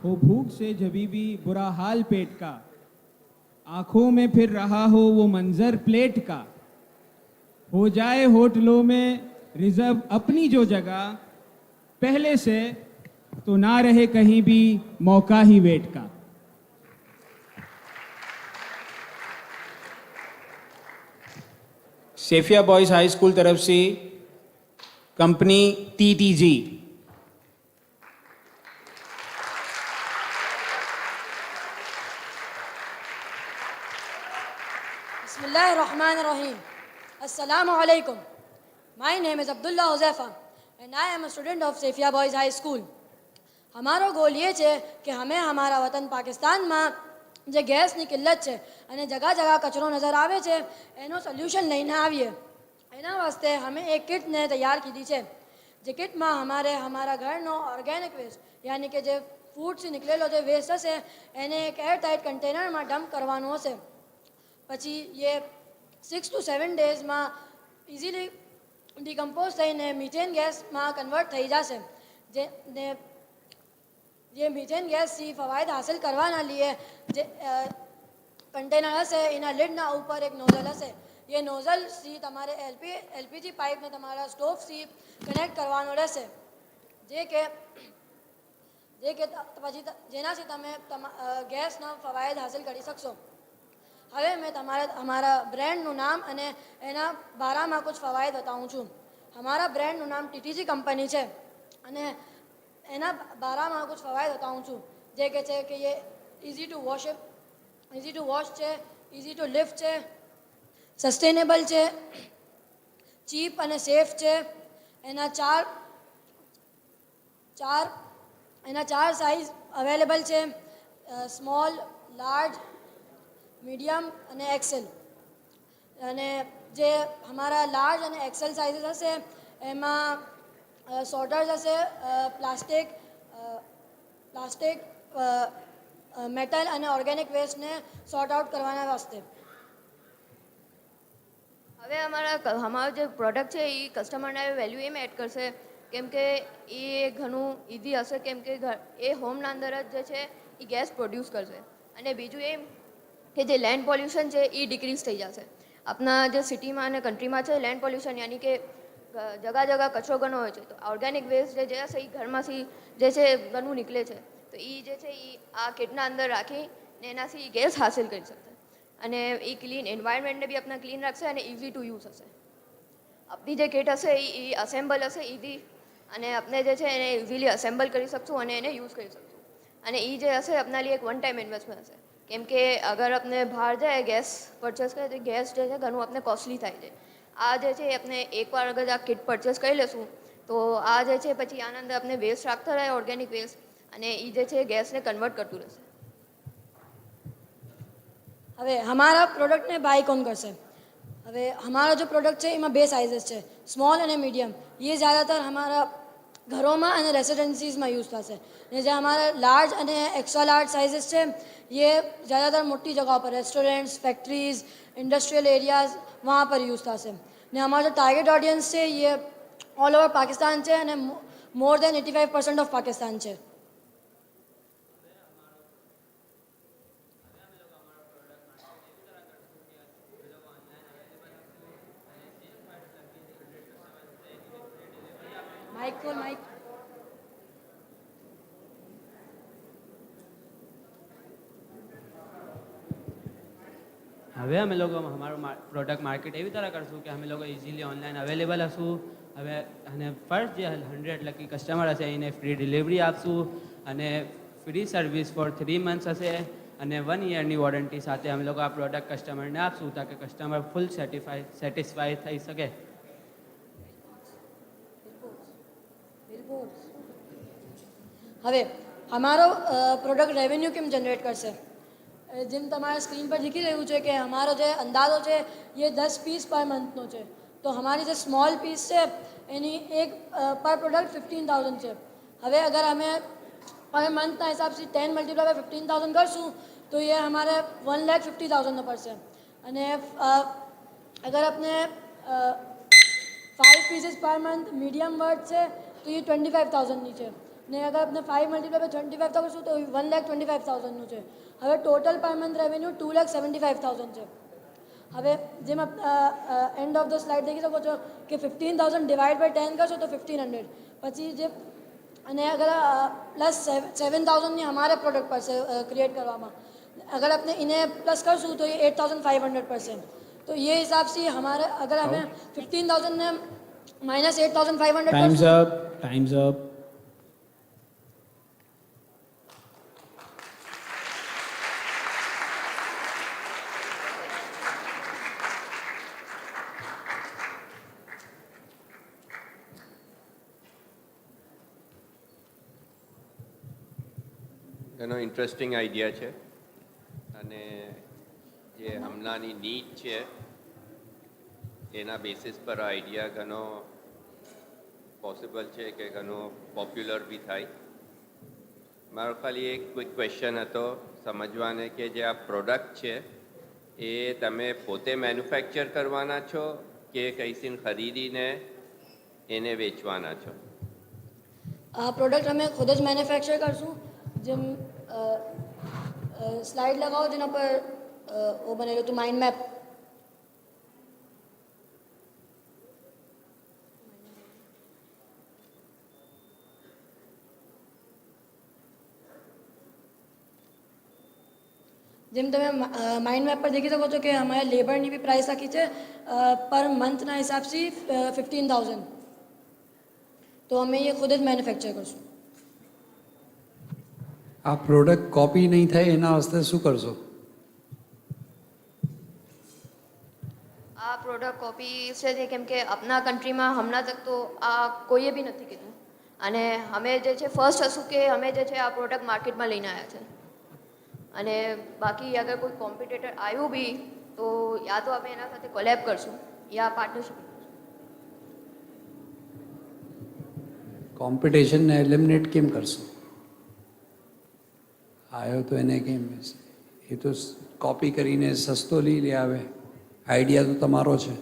Speaker 9: हो भूख से जभी भी बुरा हाल पेट का, आंखों में फिर रहा हो वो मंजर प्लेट का, हो जाए होटलों में रिजर्व अपनी जो जगह, पहले से तो ना रहे कहीं भी मौका ही वेट का.
Speaker 10: सेफिया बॉयज़ हाई स्कूल तरफ से
Speaker 9: company TTG।
Speaker 12: Bismillahirrahmanirrahim. Assalamu alaikum. My name is Abdullah Huzaifa and I am a student of Safia Boys High School. हमारो गोल ये છે કે અમે અમારા વતન પાકિસ્તાનમાં જે ગેસની કિલ્લત છે અને જગા જગા કચરો નજર આવે છે એનો સોલ્યુશન લઈને આવીએ. એના વાસ્તે અમે એક કિટને તૈયાર કીધી છે જે કિટમાં અમારે અમારા ઘરનો ઓર્ગેનિક વેસ્ટ યાની કે જે ફૂડથી નીકળેલો જે વેસ્ટ હશે એને એક એરટાઇટ કન્ટેનરમાં ડમ્પ કરવાનો હશે. પછી એ 6 to 7 ડેઝમાં ઇઝીલી ડિકમ્પોઝ થઈને મિથેન ગેસમાં કન્વર્ટ થઈ જશે. જે મિથેન ગેસથી ફવાયદ હાસિલ કરવાના લીએ જે કન્ટેનર હશે એના લીડના ઉપર એક નોઝલ હશે. એ નોઝલથી તમારે એલપીજી પાઇપને તમારા સ્ટોવથી કનેક્ટ કરવાનો રહેશે જે કે પછી જેનાથી તમે ગેસના ફવાયદ હાસિલ કરી શકશો. હવે મેં हमारा બ્રાન્ડનું નામ અને એના બારામાં कुछ ફવાયદ બતાવું છું. हमारा બ્રાન્ડનું નામ TTG કંપની છે અને એના બારામાં कुछ ફવાયદ બતાવું છું જે કે છે કે એ ઇઝી ટુ વોશ છે, ઇઝી ટુ લિફ્ટ છે, સસ્ટેનેબલ છે, ચીપ અને સેફ છે. એના ચાર સાઇઝ અવેલેબલ છે, સ્મોલ, લાર્જ, મીડિયમ અને એક્સેલ. અને જે અમારા લાર્જ અને એક્સેલ સાઇઝીસ હશે એમાં સોર્ટર્સ હશે પ્લાસ્ટિક મેટલ અને ઓર્ગેનિક વેસ્ટને સોર્ટ આઉટ કરવાના વાસ્તે.
Speaker 15: હવે અમારો જે પ્રોડક્ટ છે એ કસ્ટમરને વેલ્યુ એમ એડ કરશે કેમ કે એ ઘણું ઇઝી હશે કેમ કે એ હોમના અંદર જ જે છે એ ગેસ પ્રોડ્યુસ કરશે. અને બીજું એમ કે જે લેન્ડ પોલ્યુશન છે એ ડિક્રીઝ થઈ જશે. આપણા જે સિટીમાં અને કન્ટ્રીમાં છે લેન્ડ પોલ્યુશન યાની કે જગા જગા કચરો ઘણો હોય છે તો ઓર્ગેનિક વેસ્ટ જે હશે એ ઘરમાંથી જે છે ઘણું નીકળે છે તો એ જે છે એ આ કિટના અંદર રાખીને એનાથી ગેસ હાસિલ કરી શકશે અને એ ક્લીન એન્વાયરમેન્ટને બી આપણા ક્લીન રાખશે અને ઇઝી ટુ યુઝ હશે. આપણી જે કિટ હશે એ અસેમ્બલ હશે ઇઝી અને આપણે જે છે એને ઇઝીલી અસેમ્બલ કરી શકશું અને એને યુઝ કરી શકશું. અને એ જે હશે આપણા लिए એક વન ટાઈમ ઇન્વેસ્ટમેન્ટ હશે કેમ કે અગર આપણે બહાર જાય ગેસ પરચેસ કરે તો ગેસ જે છે ઘણું આપણે કોસ્ટલી થાય છે. આ જે છે આપણે એકવાર અગર આ કિટ પરચેસ કરી લેશું તો આ જે છે પછી આના અંદર આપણે વેસ્ટ રાખતા રહે ઓર્ગેનિક વેસ્ટ અને એ જે છે ગેસને કન્વર્ટ કરતું રહેશે.
Speaker 12: હવે हमारा પ્રોડક્ટને બાય કોણ કરશે? હવે हमारा जो પ્રોડક્ટ છે એમાં બે સાઇઝીસ છે, સ્મોલ અને મીડિયમ. ये ज़्यादातर हमारा घरों में અને રેસિડેન્સીઝમાં યુઝ થશે ને જે અમારા લાર્જ અને એક્સ્ટ્રા લાર્જ સાઇઝીસ છે ये ज़्यादातर मोटी जगह पर रेस्टोरेंट्स, फैक्ट्रीज, इंडस्ट्रियल एरियाज वहाँ पर यूज़ થશે. ને અમારો जो टारगेट ऑडियंस છે ये ऑल ओवर पाकिस्तान છે અને મોર દેન 85% ઓફ પાકિસ્તાન છે. माइक खोल माइक.
Speaker 16: હવે અમે લોકો અમારું પ્રોડક્ટ માર્કેટ એવી તરહ કરશું કે અમે લોકો ઇઝીલી ઓનલાઈન અવેલેબલ હશું. હવે અને ફર્સ્ટ જે 100 લકી કસ્ટમર હશે એને ફ્રી ડિલિવરી આપશું અને ફ્રી સર્વિસ ફોર 3 મંથ્સ હશે અને 1 યરની વોરંટી સાથે અમે લોકો આ પ્રોડક્ટ કસ્ટમરને આપશું તાકે કસ્ટમર ફૂલ સેટિસ્ફાઈ થઈ શકે.
Speaker 12: હવે हमारो प्रोडक्ट रेवेन्यू केम जनरेट करશે? જેમ તમારા સ્ક્રીન પર દેખી રહ્યું છે કે અમારો જે અંદાજો છે એ 10 પીસ પર મંથનો છે. તો અમારી જે સ્મોલ પીસ છે એની એક પર પ્રોડક્ટ 15,000 છે. હવે અગર અમે પર મંથના હિસાબથી 10 મલ્ટીપ્લાય બાય 15,000 કરશું તો એ અમારે 1,50,000 પડશે. અને અગર આપણે 5 pieces per month medium word છે તો એ 25,000ની છે ને અગર આપણે 5 મલ્ટીપ્લાય બાય 25 કરશું તો 1,25,000નું છે. હવે ટોટલ પર મંથ રેવન્યુ 2,75,000 છે. હવે જેમ એન્ડ ઓફ ધ સ્લાઇડ દેખી શકો છો કે 15,000 ડિવાઈડ બાય 10 કરશો તો 1,500 પછી જે અને અગર પ્લસ 7,000ની અમારે પ્રોડક્ટ પડશે ક્રિએટ કરવામાં. अगर अपने इन्हें प्लस करसूँ तो ये 8,500 %. तो ये हिसाब से हमारे अगर हमें 15,000 ने minus 8,500.
Speaker 9: Time's up. Time's up.
Speaker 17: ઘણો ઇન્ટરેસ્ટિંગ આઈડિયા છે અને જે હમણાંની નીડ છે એના બેસિસ પર આઈડિયા ઘણો પોસિબલ છે કે ઘણો પોપ્યુલર બી થાય. મારો ખાલી એક ક્વિક ક્વેશ્ચન હતો સમજવાને કે જે આ પ્રોડક્ટ છે એ તમે પોતે મેન્યુફેક્ચર કરવાના છો કે કઈસીન ખરીદીને એને વેચવાના છો?
Speaker 12: આ પ્રોડક્ટ અમે ખુદ જ મેન્યુફેક્ચર કરશું. જેમ સ્લાઇડ લગાવો જેના પર वो बनेલું હતું માઇન્ડ મેપ. જેમ તમે માઇન્ડ મેપ પર દેખી શકો છો કે અમારા લેબરની બી પ્રાઇસ રાખી છે પર મંથના હિસાબથી 15,000. તો અમે એ ખુદ જ મેન્યુફેક્ચર કરશું.
Speaker 8: આ પ્રોડક્ટ કોપી નહીં થાય એના વાસ્તે શું કરશો?
Speaker 15: આ પ્રોડક્ટ કોપી છે કેમ કે આપણા કન્ટ્રીમાં હમણાં તક તો આ કોઈએ બી નથી કીધું અને અમે જે છે ફર્સ્ટ હશું કે અમે જે છે આ પ્રોડક્ટ માર્કેટમાં લઈને આવ્યા છે અને બાકી અગર કોઈ કોમ્પિટિટર આવ્યું બી તો યા તો અમે એના સાથે કોલેબ કરશું યા પાર્ટનરશિપ.
Speaker 8: કોમ્પિટિશનને એલિમિનેટ કેમ કરશો? આવ્યો તો એને કેમ? એ તો કોપી કરીને સસ્તો લઈ આવે. આઈડિયા તો તમારો છે.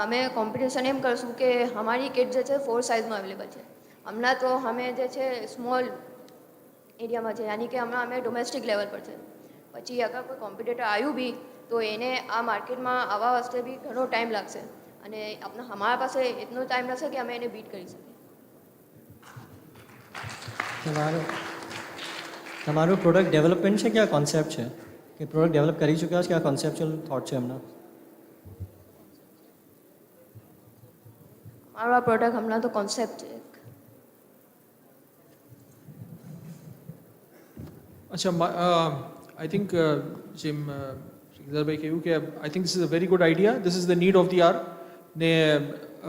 Speaker 15: અમે કોમ્પિટિશન એમ કરશું કે અમારી કિટ જે છે 4 સાઇઝમાં અવેલેબલ છે. હમણાં તો અમે જે છે સ્મોલ એરિયામાં છે યાની કે હમણાં અમે ડોમેસ્ટિક લેવલ પર છે. પછી અગર કોઈ કોમ્પિટિટર આવ્યું બી તો એને આ માર્કેટમાં આવવા વાસ્તે બી ઘણો ટાઈમ લાગશે અને અમારા પાસે એટલો ટાઈમ રહેશે કે અમે એને બીટ કરી શકીએ.
Speaker 6: તમારું પ્રોડક્ટ ડેવલપમેન્ટ છે કે આ કોન્સેપ્ટ છે કે પ્રોડક્ટ ડેવલપ કરી ચૂક્યા છે કે આ કોન્સેપ્ચ્યુઅલ થોટ છે હમણાં?
Speaker 15: મારો આ પ્રોડક્ટ હમણાં તો કોન્સેપ્ટ છે.
Speaker 7: અચ્છા, આઈ થિંક જેમ શ્રીધરભાઈ કહ્યું કે I think this is a very good idea. This is the need of the hour. ને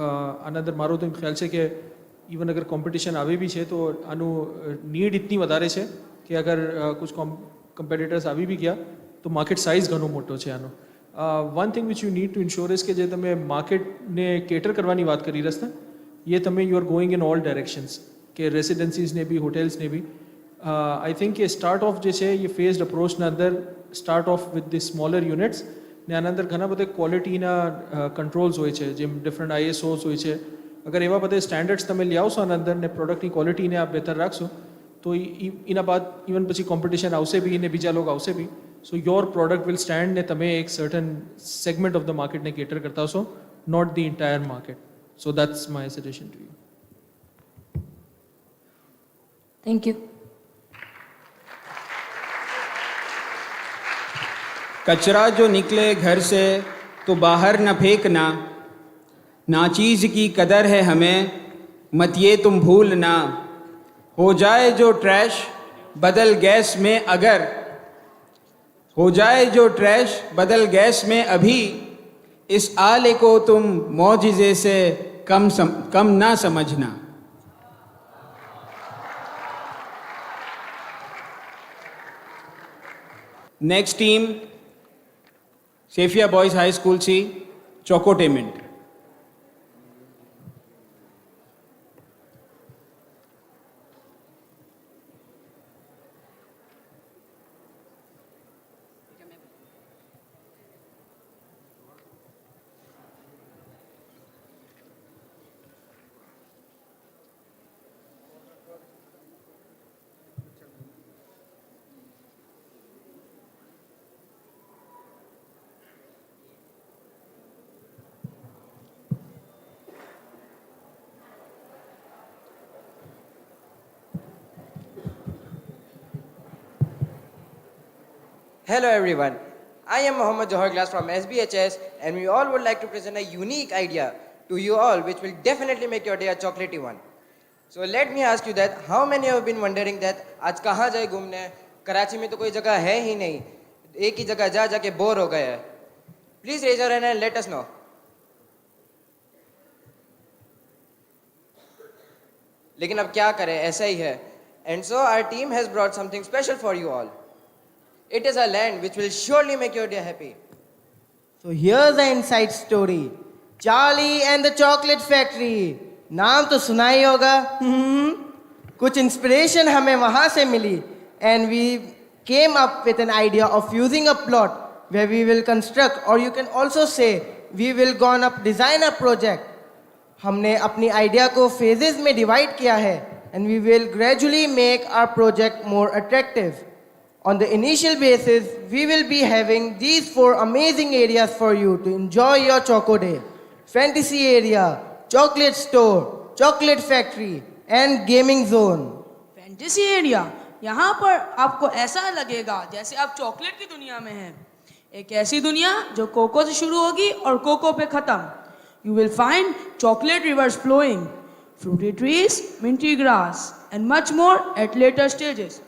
Speaker 7: આના અંદર મારો તો એમ ખ્યાલ છે કે ઇવન અગર કોમ્પિટિશન આવે બી છે તો આનું નીડ ઇતની વધારે છે કે અગર કુછ કમ્પેટિટર્સ આવી બી ગયા તો માર્કેટ સાઇઝ ઘણો મોટો છે આનો. One thing which you need to ensure is કે જે તમે માર્કેટને કેટર કરવાની વાત કરી રસ્તા એ તમે you are going in all directions કે રેસિડેન્સીઝને બી હોટેલ્સને બી. આઈ થિંક કે સ્ટાર્ટ ઓફ જે છે એ ફેઝડ અપ્રોચના અંદર start of with the smaller units ને આના અંદર ઘણા બધા ક્વોલિટીના કંટ્રોલ્સ હોય છે જેમ ડિફરન્ટ ISOs હોય છે. અગર એવા બધા સ્ટેન્ડર્ડ્સ તમે લઈ આવશો આના અંદર ને પ્રોડક્ટની ક્વોલિટીને આપ બહેતર રાખશો તો એના બાદ ઇવન પછી કોમ્પિટિશન આવશે બી ને બીજા લોકો આવશે બી. So your product will stand ને તમે એક સર્ટન સેગમેન્ટ ઓફ ધ માર્કેટને કેટર કરતા હશો, not the entire market. So that's my suggestion to you.
Speaker 12: Thank you.
Speaker 1: कचरा जो निकले घर से तो बाहर न फेंकना, नाचीज़ की कदर है हमें मत ये तुम भूलना, हो जाए जो ट्रैश बदल गैस में अगर, हो जाए जो ट्रैश बदल गैस में अभी, इस आले को तुम मौजिज़े से कम ना समझना. Next team Saifia boys high school सी चौकोटेमेंट.
Speaker 18: Hello everyone. I am Mohammad Johar Glass from SBHS and we all would like to present a unique idea to you all which will definitely make your day a chocolatey one. So let me ask you that how many have been wondering that आज कहाँ जाए घूमने? कराची में तो कोई जगह है ही नहीं. एक ही जगह जा जाके बोर हो गए हैं. Please raise your hand and let us know. लेकिन अब क्या करें, ऐसा ही है. And so our team has brought something special for you all. It is a land which will surely make your day happy.
Speaker 13: So here's the inside story. Charlie and the Chocolate Factory. नाम तो सुना ही होगा. कुछ inspiration हमें वहाँ से मिली. And we came up with an idea of using a plot where we will construct, or you can also say we will gone up design a project. हमने अपनी आइडिया को phases में divide किया है. And we will gradually make our project more attractive. On the initial basis, we will be having these 4 amazing areas for you to enjoy your Choco Day. Fantasy area, chocolate store, chocolate factory and gaming zone.
Speaker 11: Fantasy area, यहाँ पर आपको ऐसा लगेगा जैसे आप chocolate की दुनिया में हैं. एक ऐसी दुनिया जो कोको से शुरू होगी और कोको पे खत्म. You will find chocolate rivers flowing, fruity trees, minty grass and much more at later stages.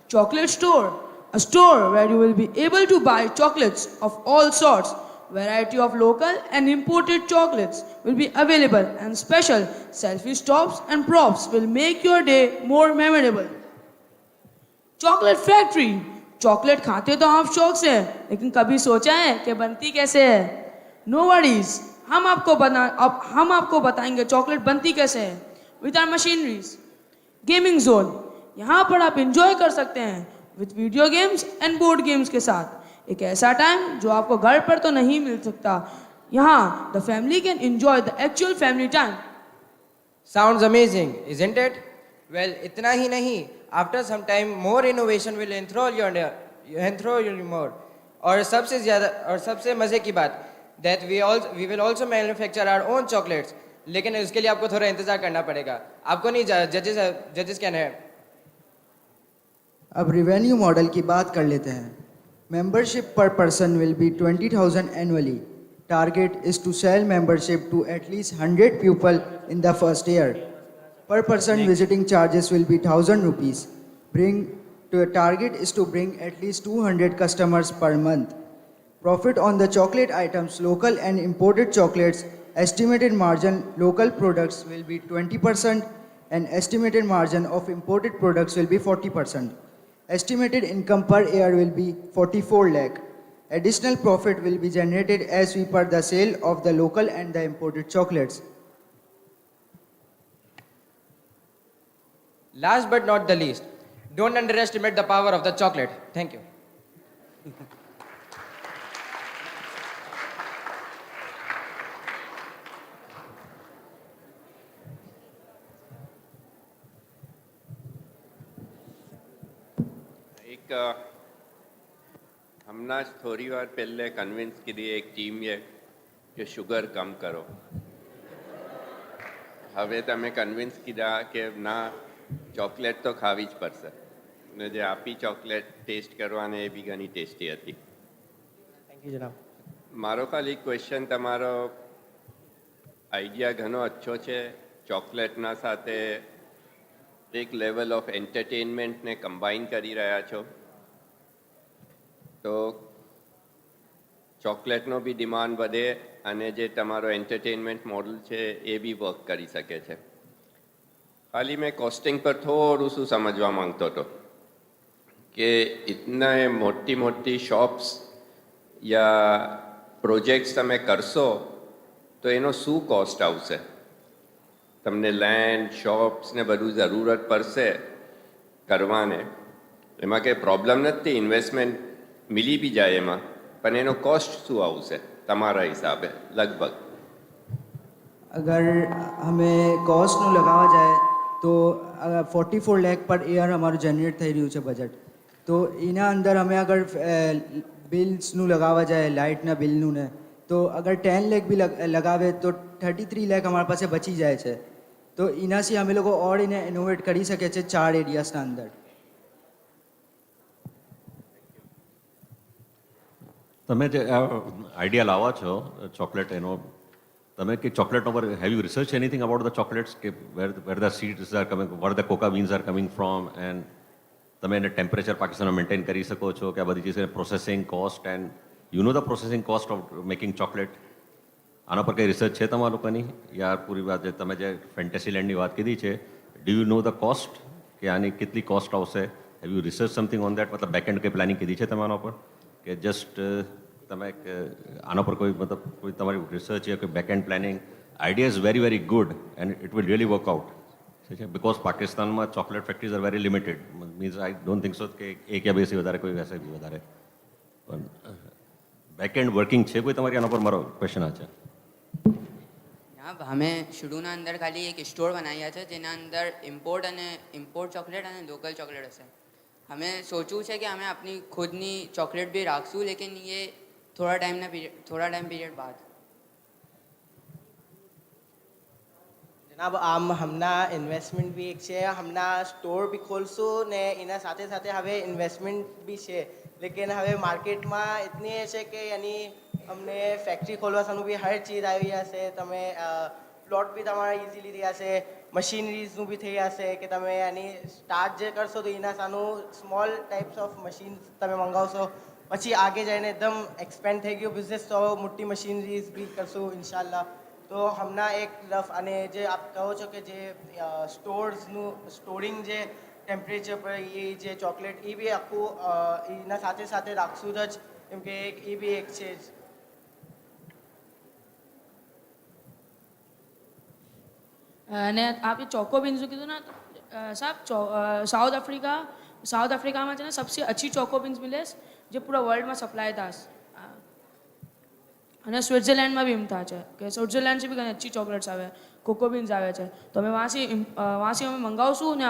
Speaker 11: Chocolate store, a store where you will be able to buy chocolates of all sorts. Variety of local and imported chocolates will be available and special selfie stops and props will make your day more memorable. Chocolate factory, chocolate खाते तो आप शौक से हैं, लेकिन कभी सोचा है कि बनती कैसे है? No worries, हम आपको बताएंगे चॉकलेट बनती कैसे है with our machineries. Gaming zone, यहाँ पर आप enjoy कर सकते हैं with video games and board games के साथ. एक ऐसा टाइम जो आपको घर पर तो नहीं मिल सकता. यहाँ the family can enjoy the actual family time.
Speaker 18: Sounds amazing, isn't it? Well, इतना ही नहीं. After some time, more innovation will enthrall you more. और सबसे मजे की बात that we will also manufacture our own chocolates. लेकिन उसके लिए आपको थोड़ा इंतजार करना पड़ेगा. आपको नहीं जजेस कहना है.
Speaker 19: अब रेवेन्यू मॉडल की बात कर लेते हैं. Membership per person will be 20,000 annually. Target is to sell membership to at least 100 people in the first year. Per person visiting charges will be 1,000 rupees. Target is to bring at least 200 customers per month. Profit on the chocolate items, local and imported chocolates, estimated margin local products will be 20% and estimated margin of imported products will be 40%. Estimated income per year will be 44 lakh. Additional profit will be generated as we per the sale of the local and the imported chocolates.
Speaker 18: Last but not the least, don't underestimate the power of the chocolate. Thank you.
Speaker 17: હમણાં જ થોડી વાર પહેલે convince કીધી એક ટીમે કે sugar કમ કરો. હવે તમે કન્વિન્સ કીધા કે ના ચોકલેટ તો ખાવી જ પડશે. ને જે આપી ચોકલેટ ટેસ્ટ કરવાને એ બી ઘણી ટેસ્ટી હતી.
Speaker 6: થેન્ક યુ જનાબ.
Speaker 17: મારો ખાલી ક્વેશ્ચન, તમારો આઈડિયા ઘણો અચ્છો છે. ચોકલેટના સાથે એક લેવલ ઓફ એન્ટરટેનમેન્ટને કમ્બાઈન કરી રહ્યા છો, તો ચોકલેટનો બી ડિમાન્ડ વધે અને જે તમારો એન્ટરટેનમેન્ટ મોડલ છે એ બી વર્ક કરી શકે છે. ખાલી મેં કોસ્ટિંગ પર થોડું શું સમજવા માંગતો હતો કે ઇતના મોટી મોટી શોપ્સ યા પ્રોજેક્ટ્સ તમે કરશો તો એનો શું કોસ્ટ આવશે? તમને લેન્ડ, શોપ્સ ને બધું જરૂરત પડશે કરવાને. એમાં કંઈ પ્રોબ્લેમ નથી, ઇન્વેસ્ટમેન્ટ મિલી બી જાય એમાં, પણ એનો કોસ્ટ શું આવશે તમારા હિસાબે લગભગ?
Speaker 19: अगर हमें कॉस्ट નું લગાવવા જાય તો 44 લાખ પર યર અમારું જનરેટ થઈ રહ્યું છે બજેટ. તો એના અંદર અમે અગર બિલ્સનું લગાવવા જાય, લાઇટના બિલનું ને, તો અગર 10 લાખ બી લગાવે તો 33 લાખ અમારા પાસે બચી જાય છે. તો એનાથી અમે લોકો ઓર એને ઇનોવેટ કરી શકીએ છીએ 4 એરિયાસના અંદર.
Speaker 5: તમે જે આઈડિયા લાવો છો ચોકલેટ એનો તમે કે ચોકલેટનો પર have you research anything about the chocolates કે where the seeds are coming where the cocoa beans are coming from and તમે એને ટેમ્પરેચર પાકિસ્તાનમાં મેન્ટેન કરી શકો છો કે આ બધી cheese processing cost and you know the processing cost of making chocolate આના પર કંઈ રિસર્ચ છે તમારા લોકોની યા પૂરી વાત જે તમે જે ફેન્ટેસી લેન્ડની વાત કીધી છે do you know the cost કે આની કેટલી કોસ્ટ આવશે have you research something on that મતલબ બેક એન્ડ કંઈ પ્લાનિંગ કીધી છે તમે આના પર કે જસ્ટ તમે આના પર કોઈ મતલબ કોઈ તમારી રિસર્ચ છે કોઈ back and planning idea is very very good and it will really workout છે બિકોઝ પાકિસ્તાનમાં chocolate factories are very limited means I don't think so કે એક યા બેથી વધારે કોઈ વૈસે બી વધારે પણ બેક એન્ડ વર્કિંગ છે કોઈ તમારી આના પર મારો ક્વેશ્ચન આ છે
Speaker 4: અમે શુડુના અંદર ખાલી એક સ્ટોર બનાવ્યા છે જેના અંદર ઇમ્પોર્ટ ચોકલેટ અને લોકલ ચોકલેટ હશે हमें सोचू है कि हमें अपनी खुदनी चॉकलेट भी राखसूँ लेकिन ये थोड़ा टाइम पीरियड बाद
Speaker 18: જનાબ આમ હમણાં ઇન્વેસ્ટમેન્ટ બી એક છે હમણાં સ્ટોર બી ખોલશું ને એના સાથે સાથે હવે ઇન્વેસ્ટમેન્ટ બી છે લેકિન હવે માર્કેટમાં એટલી એ છે કે એની અમને ફેક્ટરી ખોલવા સાનું બી હર ચીજ આવી જશે તમે પ્લોટ બી તમારા ઇઝીલી થઈ જશે મશીનરીઝનું બી થઈ જશે કે તમે એની સ્ટાર્ટ જે કરશો તો એના સાનું સ્મોલ ટાઈપ્સ ઓફ મશીન તમે મંગાવશો પછી આગે જઈને એકદમ એક્સપેન્ડ થઈ ગયું બિઝનેસ તો મોટી મશીનરીઝ બી કરશું ઇન્શાલ્લાહ તો હમણાં એક રફ અને જે આપ કહો છો કે જે સ્ટોર્સનું સ્ટોરિંગ જે ટેમ્પરેચર પર એ જે ચોકલેટ એ બી આખું એના સાથે સાથે રાખશું જ કેમ કે એ બી એક છે જ
Speaker 3: અને आप ये चोको बीन्स जो कीधું ना साहब साउथ अफ्रीकाમાં છે ને સબસે अच्छी ચોકો બીન્સ મિલે જે પૂરા વર્લ્ડમાં સપ્લાય था અને સ્વિટ્ઝરલैंड में भी था है कि स्विट्जरलैंड से भी घनी अच्छी चॉकलेट्स आवे कोको बीन्स आवे है तो हमें वहाँ से हमें मंगावशू ने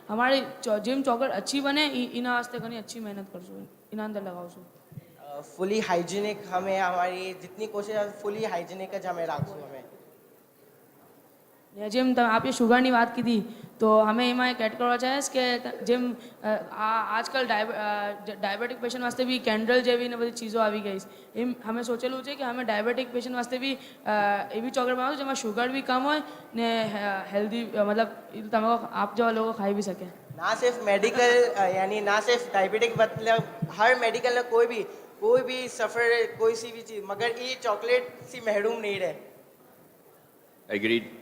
Speaker 3: हमारी जिम चॉकलेट अच्छी बने इना वास्ते घनी अच्छी मेहनत करशू इना अंदर लगावशू
Speaker 18: फुली हाइजीनिक हमें हमारी जितनी कोशिश है फुली हाइजीनिक જ हमें રાખશું हमें
Speaker 3: જેમ आप ये शुगરની વાત કીધી તો અમે એમાં એક એડ કરવા ચાહીએ કે જેમ આજકાલ ડાયાબિટીક પેશન્ટ વાસ્તે બી કેન્ડલ જેવી ને બધી ચીજો આવી ગઈ એમ અમે સોચેલું છે કે અમે ડાયાબિટીક પેશન્ટ વાસ્તે બી એવી ચોકલેટ બનાવશું જેમાં શુગર બી કમ હોય ને હેલ્ધી मतलब તમે આપ જેવા લોકો ખાઈ બી શકે
Speaker 18: ना सिर्फ मेडिकल यानी ना सिर्फ डायबिटिक मतलब हर मेडिकल में कोई भी सफ़र कोई सी भी चीज़ मगर ये चॉकलेट सी महरूम नहीं रहे
Speaker 17: एग्रीड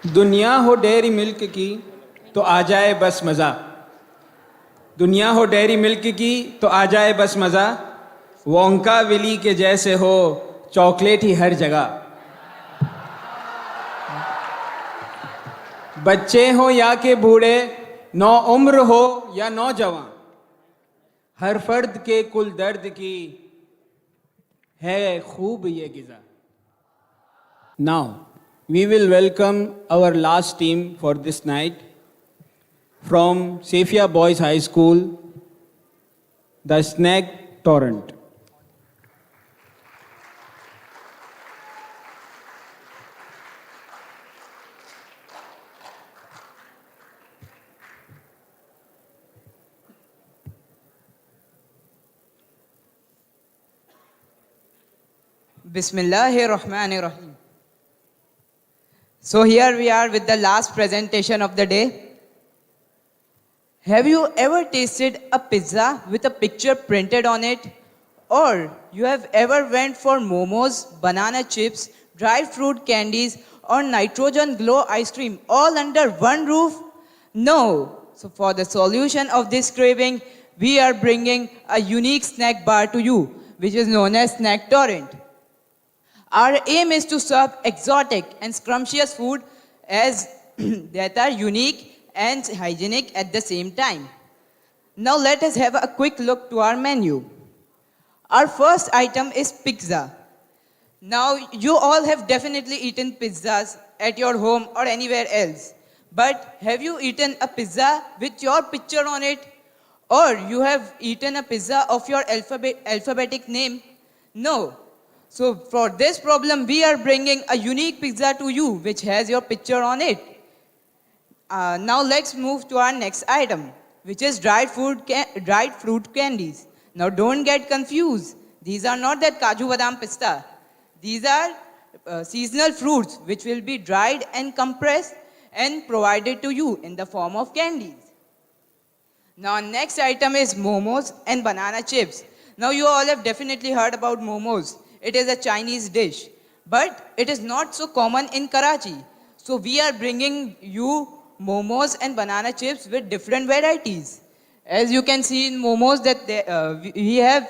Speaker 1: दुनिया हो डेयरी मिल्क की तो आ जाए बस मज़ा दुनिया हो डेयरी मिल्क की तो आ जाए बस मज़ा वोंका विली के जैसे हो चॉकलेट ही हर जगह बच्चे हो या के बूढ़े नौ उम्र हो या नौजवान हर फर्द के कुल दर्द की है खूब ये Giza now we will welcome our last team for this night from Safia Boys High School, the Snack Torrent.
Speaker 11: Bismillahirrahmanirrahim. So here we are with the last presentation of the day. Have you ever tasted a pizza with a picture printed on it? Or you have ever went for momos, banana chips, dried fruit candies or nitrogen glow ice cream all under one roof? No. So for the solution of this craving, we are bringing a unique snack bar to you, which is known as Snack Torrent. Our aim is to serve exotic and scrumptious food as that are unique and hygienic at the same time. Now let us have a quick look to our menu. Our first item is pizza. Now you all have definitely eaten pizzas at your home or anywhere else. But have you eaten a pizza with your picture on it? Or you have eaten a pizza of your alphabetic name? No. So for this problem, we are bringing a unique pizza to you which has your picture on it. Now let's move to our next item. which is dried fruit candies. Now don't get confused. These are not that Kaju Badam pista. These are seasonal fruits which will be dried and compressed and provided to you in the form of candies. Now next item is momos and banana chips. Now you all have definitely heard about momos. It is a Chinese dish, but it is not so common in Karachi. So we are bringing you momos and banana chips with different varieties. As you can see in momos that we have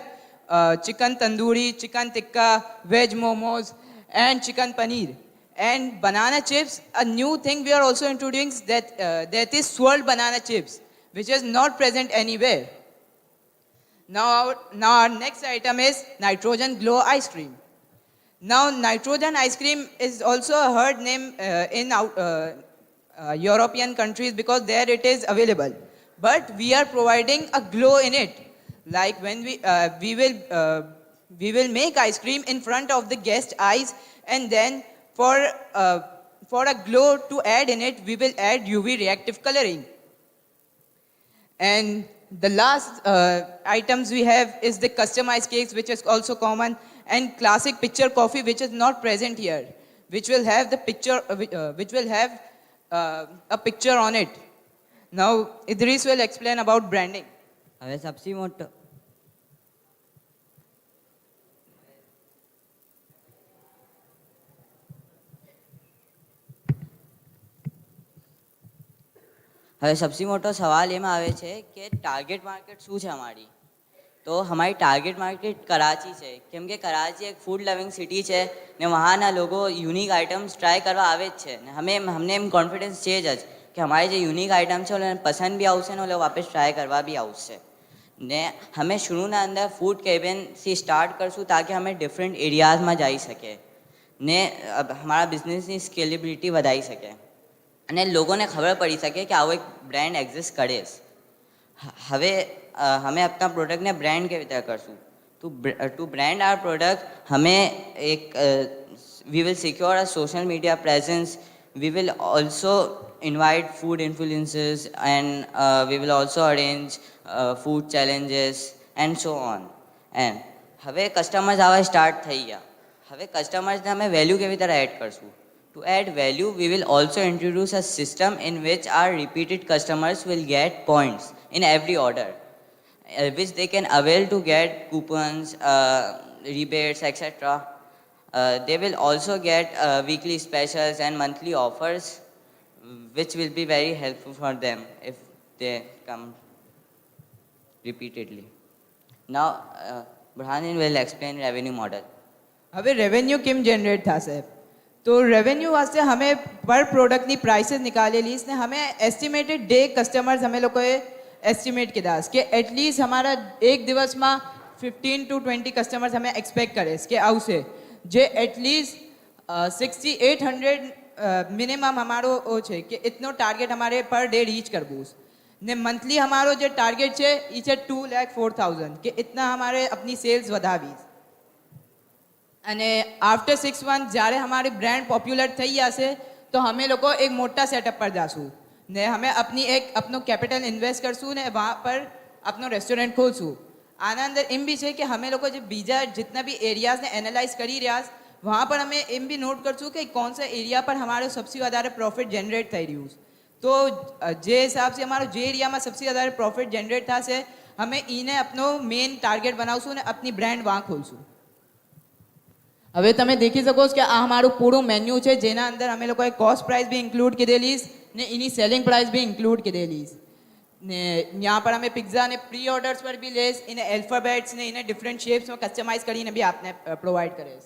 Speaker 11: chicken tandoori, chicken tikka, veg momos and chicken paneer. And banana chips, a new thing we are also introducing that is swirled banana chips, which is not present anywhere. Now our next item is nitrogen glow ice cream. Now nitrogen ice cream is also a heard name in European countries because there it is available. But we are providing a glow in it. Like when we will make ice cream in front of the guest eyes, and then for a glow to add in it, we will add UV reactive coloring. And the last items we have is the customized cakes, which is also common, and classic picture coffee, which is not present here, which will have the picture, which will have a picture on it. Now Idris will explain about branding.
Speaker 4: હવે સૌથી મોટો હવે સૌથી મોટો સવાલ એમાં આવે છે કે ટાર્ગેટ માર્કેટ શું છે અમારી. તો અમારી ટાર્ગેટ માર્કેટ કરાચી છે, કેમ કે કરાચી એક ફૂડ લવિંગ સિટી છે ને વહાંના લોકો યુનિક આઇટમ્સ ટ્રાય કરવા આવે જ છે ને અમને એમ કોન્ફિડન્સ છે જ કે અમારી જે યુનિક આઇટમ છે ઓને પસંદ બી આવશે ને ઓલો વાપસ ટ્રાય કરવા બી આવશે. ને અમે શુરુના અંદર ફૂડ કેબિનથી સ્ટાર્ટ કરશું તાકે અમે ડિફરન્ટ એરિયાઝમાં જઈ શકીએ ને અમારા બિઝનેસની સ્કેલેબિલિટી વધારી શકે અને લોકોને ખબર પડી શકે કે આવો એક બ્રાન્ડ એક્ઝિસ્ટ કરે છે. હવે અમે આપણા પ્રોડક્ટને બ્રાન્ડ કેવી રીતે કરશું? ટુ બ્રાન્ડ આર પ્રોડક્ટ અમે એક we will secure a social media presence. We will also invite food influencers and we will also arrange food challenges and so on. And હવે કસ્ટમર્સ આવા સ્ટાર્ટ થઈ ગયા. હવે કસ્ટમર્સને અમે વેલ્યુ કેવી રીતે એડ કરશું? To add value, we will also introduce a system in which our repeated customers will get points in every order, which they can avail to get coupons, rebates, etc. They will also get weekly specials and monthly offers, which will be very helpful for them if they come repeatedly. Now, Burhanuddin will explain revenue model.
Speaker 11: હવે revenue કેમ generate થશે? તો revenue વાસ્તે અમે પર પ્રોડક્ટની prices નિકાલેલી ને અમે estimated day customers અમે લોકોએ એસ્ટિમેટ કીધા કે એટલીસ્ટ અમારા એક દિવસમાં 15 to 20 કસ્ટમર્સ અમે એક્સપેક્ટ કરે કે આવશે, જે એટલીસ્ટ 6800 મિનિમમ અમારો છે કે ઇતનો ટાર્ગેટ અમારે પર ડે રીચ કરવું ને મંથલી અમારો જે ટાર્ગેટ છે એ છે 2,04,000 કે ઇતના અમારે अपनी સેલ્સ વધાવી. અને આફ્ટર 6 મંથ જ્યારે અમારી બ્રાન્ડ પોપ્યુલર થઈ જશે તો અમે લોકો એક મોટા સેટઅપ પર જાશું ને અમે अपनो કેપિટલ ઇન્વેસ્ટ કરશું ને વहाँ पर अपनो રેસ્ટોરન્ટ ખોલશું. આના અંદર એમ બી છે કે અમે લોકો જે બીજા जितना भी एरियाज़ ने एनालाइज કરી રહ્યા वहाँ पर हमें एम भी नोट करશું कि कौन सा एरिया पर हमारे सबसे ज़्यादा प्रॉफिट जनरेट થઈ રહ્યું છે. તો જે हिसाब से हमारो જે એરિયામાં सबसे ज़्यादा प्रॉफिट जनरेट થશે અમે એને अपनो મેઇન ટાર્ગેટ બનાવશું ને अपनी બ્રાન્ડ वहाँ ખોલશું. હવે તમે દેખી શકો છો કે આ અમારું પૂરું મેન્યુ છે જેના અંદર અમે લોકોએ કોસ્ટ પ્રાઇસ બી ઇન્ક્લુડ કરેલી ને એની સેલિંગ પ્રાઇસ બી ઇન્ક્લુડ કરેલી ને यहाँ पर हमें पिज्ज़ा ने प्री ऑर्डर्स पर भी लेस इन्हें अल्फ़ाबेट्स ने इन्हें डिफरेंट शेप्स में कस्टमाइज કરીને भी आपने प्रोवाइड करे.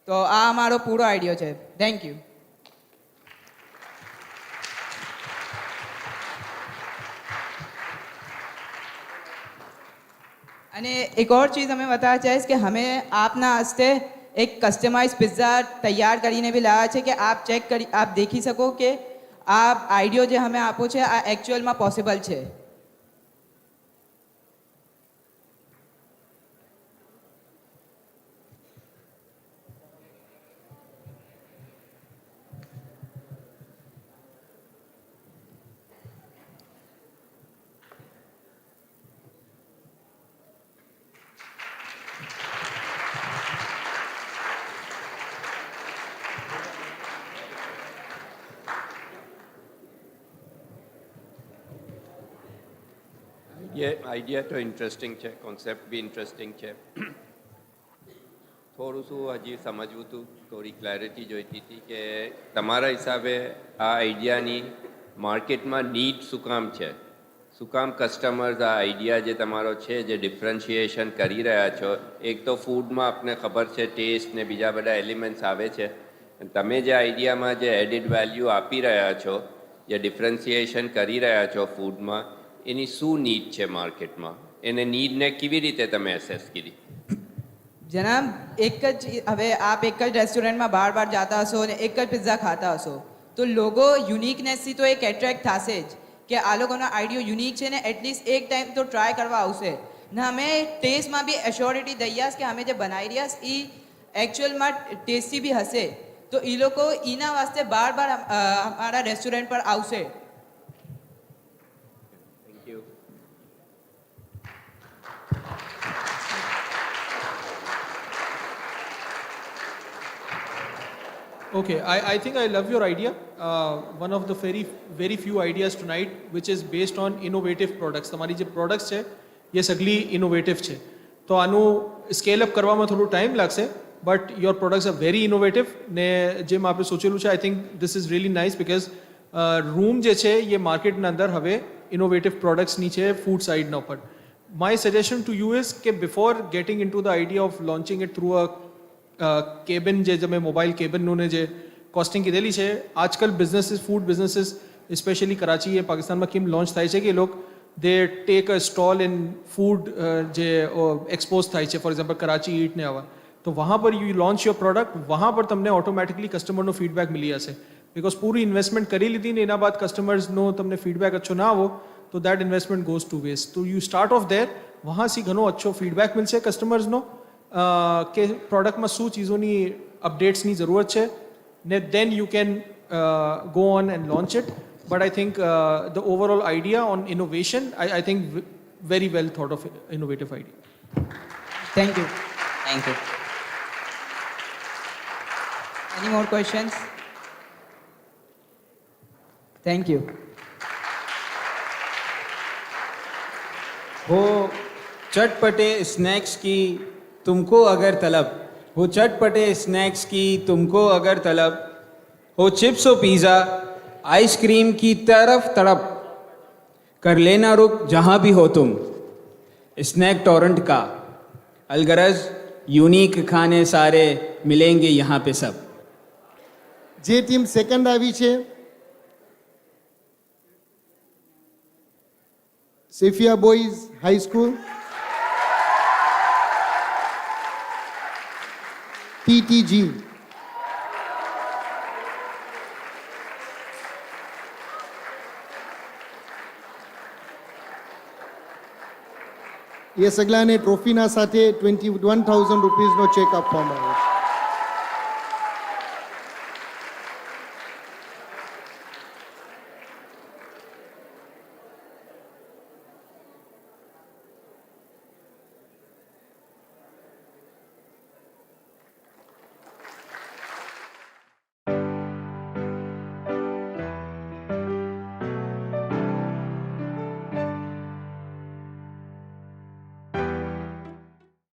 Speaker 11: તો આ અમારો પૂરો આઈડિયા છે. Thank you. અને एक और चीज़ हमें बताना चाहिए कि हमें आपना हस्ते एक कस्टमाइज पिज़्ज़ा तैयार કરીને भी લાયા છે કે આપ ચેક કરી આપ દેખી શકો કે આ આઈડિયો જે અમે આપો છે આ એકચ્યુઅલમાં પોસિબલ છે.
Speaker 17: આઈડિયા તો ઇન્ટરેસ્ટિંગ છે, કોન્સેપ્ટ બી ઇન્ટરેસ્ટિંગ છે. થોડું શું હજી સમજવું હતું, થોડી ક્લેરિટી જોઈતી હતી કે તમારા હિસાબે આ આઈડિયાની માર્કેટમાં નીડ શું કામ છે, શું કામ કસ્ટમર્સ આ આઈડિયા જે તમારો છે જે ડિફરન્શિએશન કરી રહ્યા છો. એક તો ફૂડમાં આપને ખબર છે ટેસ્ટ ને બીજા બધા એલિમેન્ટ્સ આવે છે, અને તમે જે આઈડિયામાં જે એડિડ વેલ્યુ આપી રહ્યા છો, જે ડિફરન્શિએશન કરી રહ્યા છો ફૂડમાં, એની શું નીડ છે માર્કેટમાં, એને નીડને કેવી રીતે તમે એસેસ કરી?
Speaker 11: જનાબ, એક જ હવે આપ એક જ રેસ્ટોરન્ટમાં બાર જાતા હશો અને એક જ પિઝા ખાતા હશો તો લોકો યુનિકનેસથી તો એક એટ્રેક્ટ થશે જ કે આ લોકોનો આઈડિયો યુનિક છે ને એટલીસ્ટ એક ટાઈમ તો ટ્રાય કરવા આવશે ને. અમે ટેસ્ટમાં બી એશ્યોરિટી દઈએ કે અમે જે બનાવી રહ્યા એ એકચ્યુઅલમાં ટેસ્ટી બી હશે તો એ લોકો એના વાસ્તે બાર અમારા રેસ્ટોરન્ટ પર આવશે.
Speaker 17: Thank you.
Speaker 7: Okay, I think I love your idea. One of the very few ideas tonight which is based on innovative products. તમારી જે products છે એ સગલી innovative છે તો આનું સ્કેલ અપ કરવામાં થોડું ટાઈમ લાગશે but your products are very innovative ને જેમ આપણે સોચેલું છે આઈ think this is really nice because room જે છે એ માર્કેટના અંદર હવે ઇનોવેટિવ પ્રોડક્ટ્સની છે ફૂડ સાઇડના ઉપર. My suggestion to you is કે before getting in to the idea of launching it through a cabin જે તમે મોબાઈલ કેબિનનું ને જે કોસ્ટિંગ કીધેલી છે આજકાલ businesses food businesses specially Karachi એ પાકિસ્તાનમાં કેમ લોન્ચ થાય છે કે એ લોકો they take a stall in food જે એક્સપોઝ થાય છે ફોર એક્ઝામ્પલ કરાચી ઈટ ને આવા તો વहाँ पर यू लॉन्च योर प्रोडक्ट वहाँ पर તમને ઓટોમેટિકલી કસ્ટમરનો ફીડબેક મિલી જશે બિકોઝ પૂરી ઇન્વેસ્ટમેન્ટ કરી લીધી ને એના બાદ કસ્ટમર્સનો તમને ફીડબેક अच्छो ના આવો તો that investment goes to waste. તો યુ સ્ટાર્ટ ઓફ દેર વहाँ से ઘણો अच्छो ફીડબેક મિલશે કસ્ટમર્સનો કે પ્રોડક્ટમાં શું ચીજોની અપડેટ્સની જરૂરત છે ને then you can go on and launch it. But I think the overall idea on innovation I think very well thought of innovative idea.
Speaker 11: Thank you. Thank you. Any more questions? Thank you.
Speaker 1: हो चटपटे snacks की तुमको अगर तलब, हो चटपटे snacks की तुमको अगर तलब, हो चिप्स और पिज़्ज़ा आइसक्रीम की तरफ तड़प, कर लेना रुक जहाँ भी हो तुम. स्नैक टोरेंट का अलगरज यूनिक खाने सारे मिलेंगे यहाँ पे सब.
Speaker 10: જે ટીમ સેકન્ડ આવી છે સેફિયા બોયઝ હાઈ સ્કૂલ PTG. એ સગલાને ટ્રોફીના સાથે 21,000 રૂપીઝનો ચેક આપવામાં આવ્યો.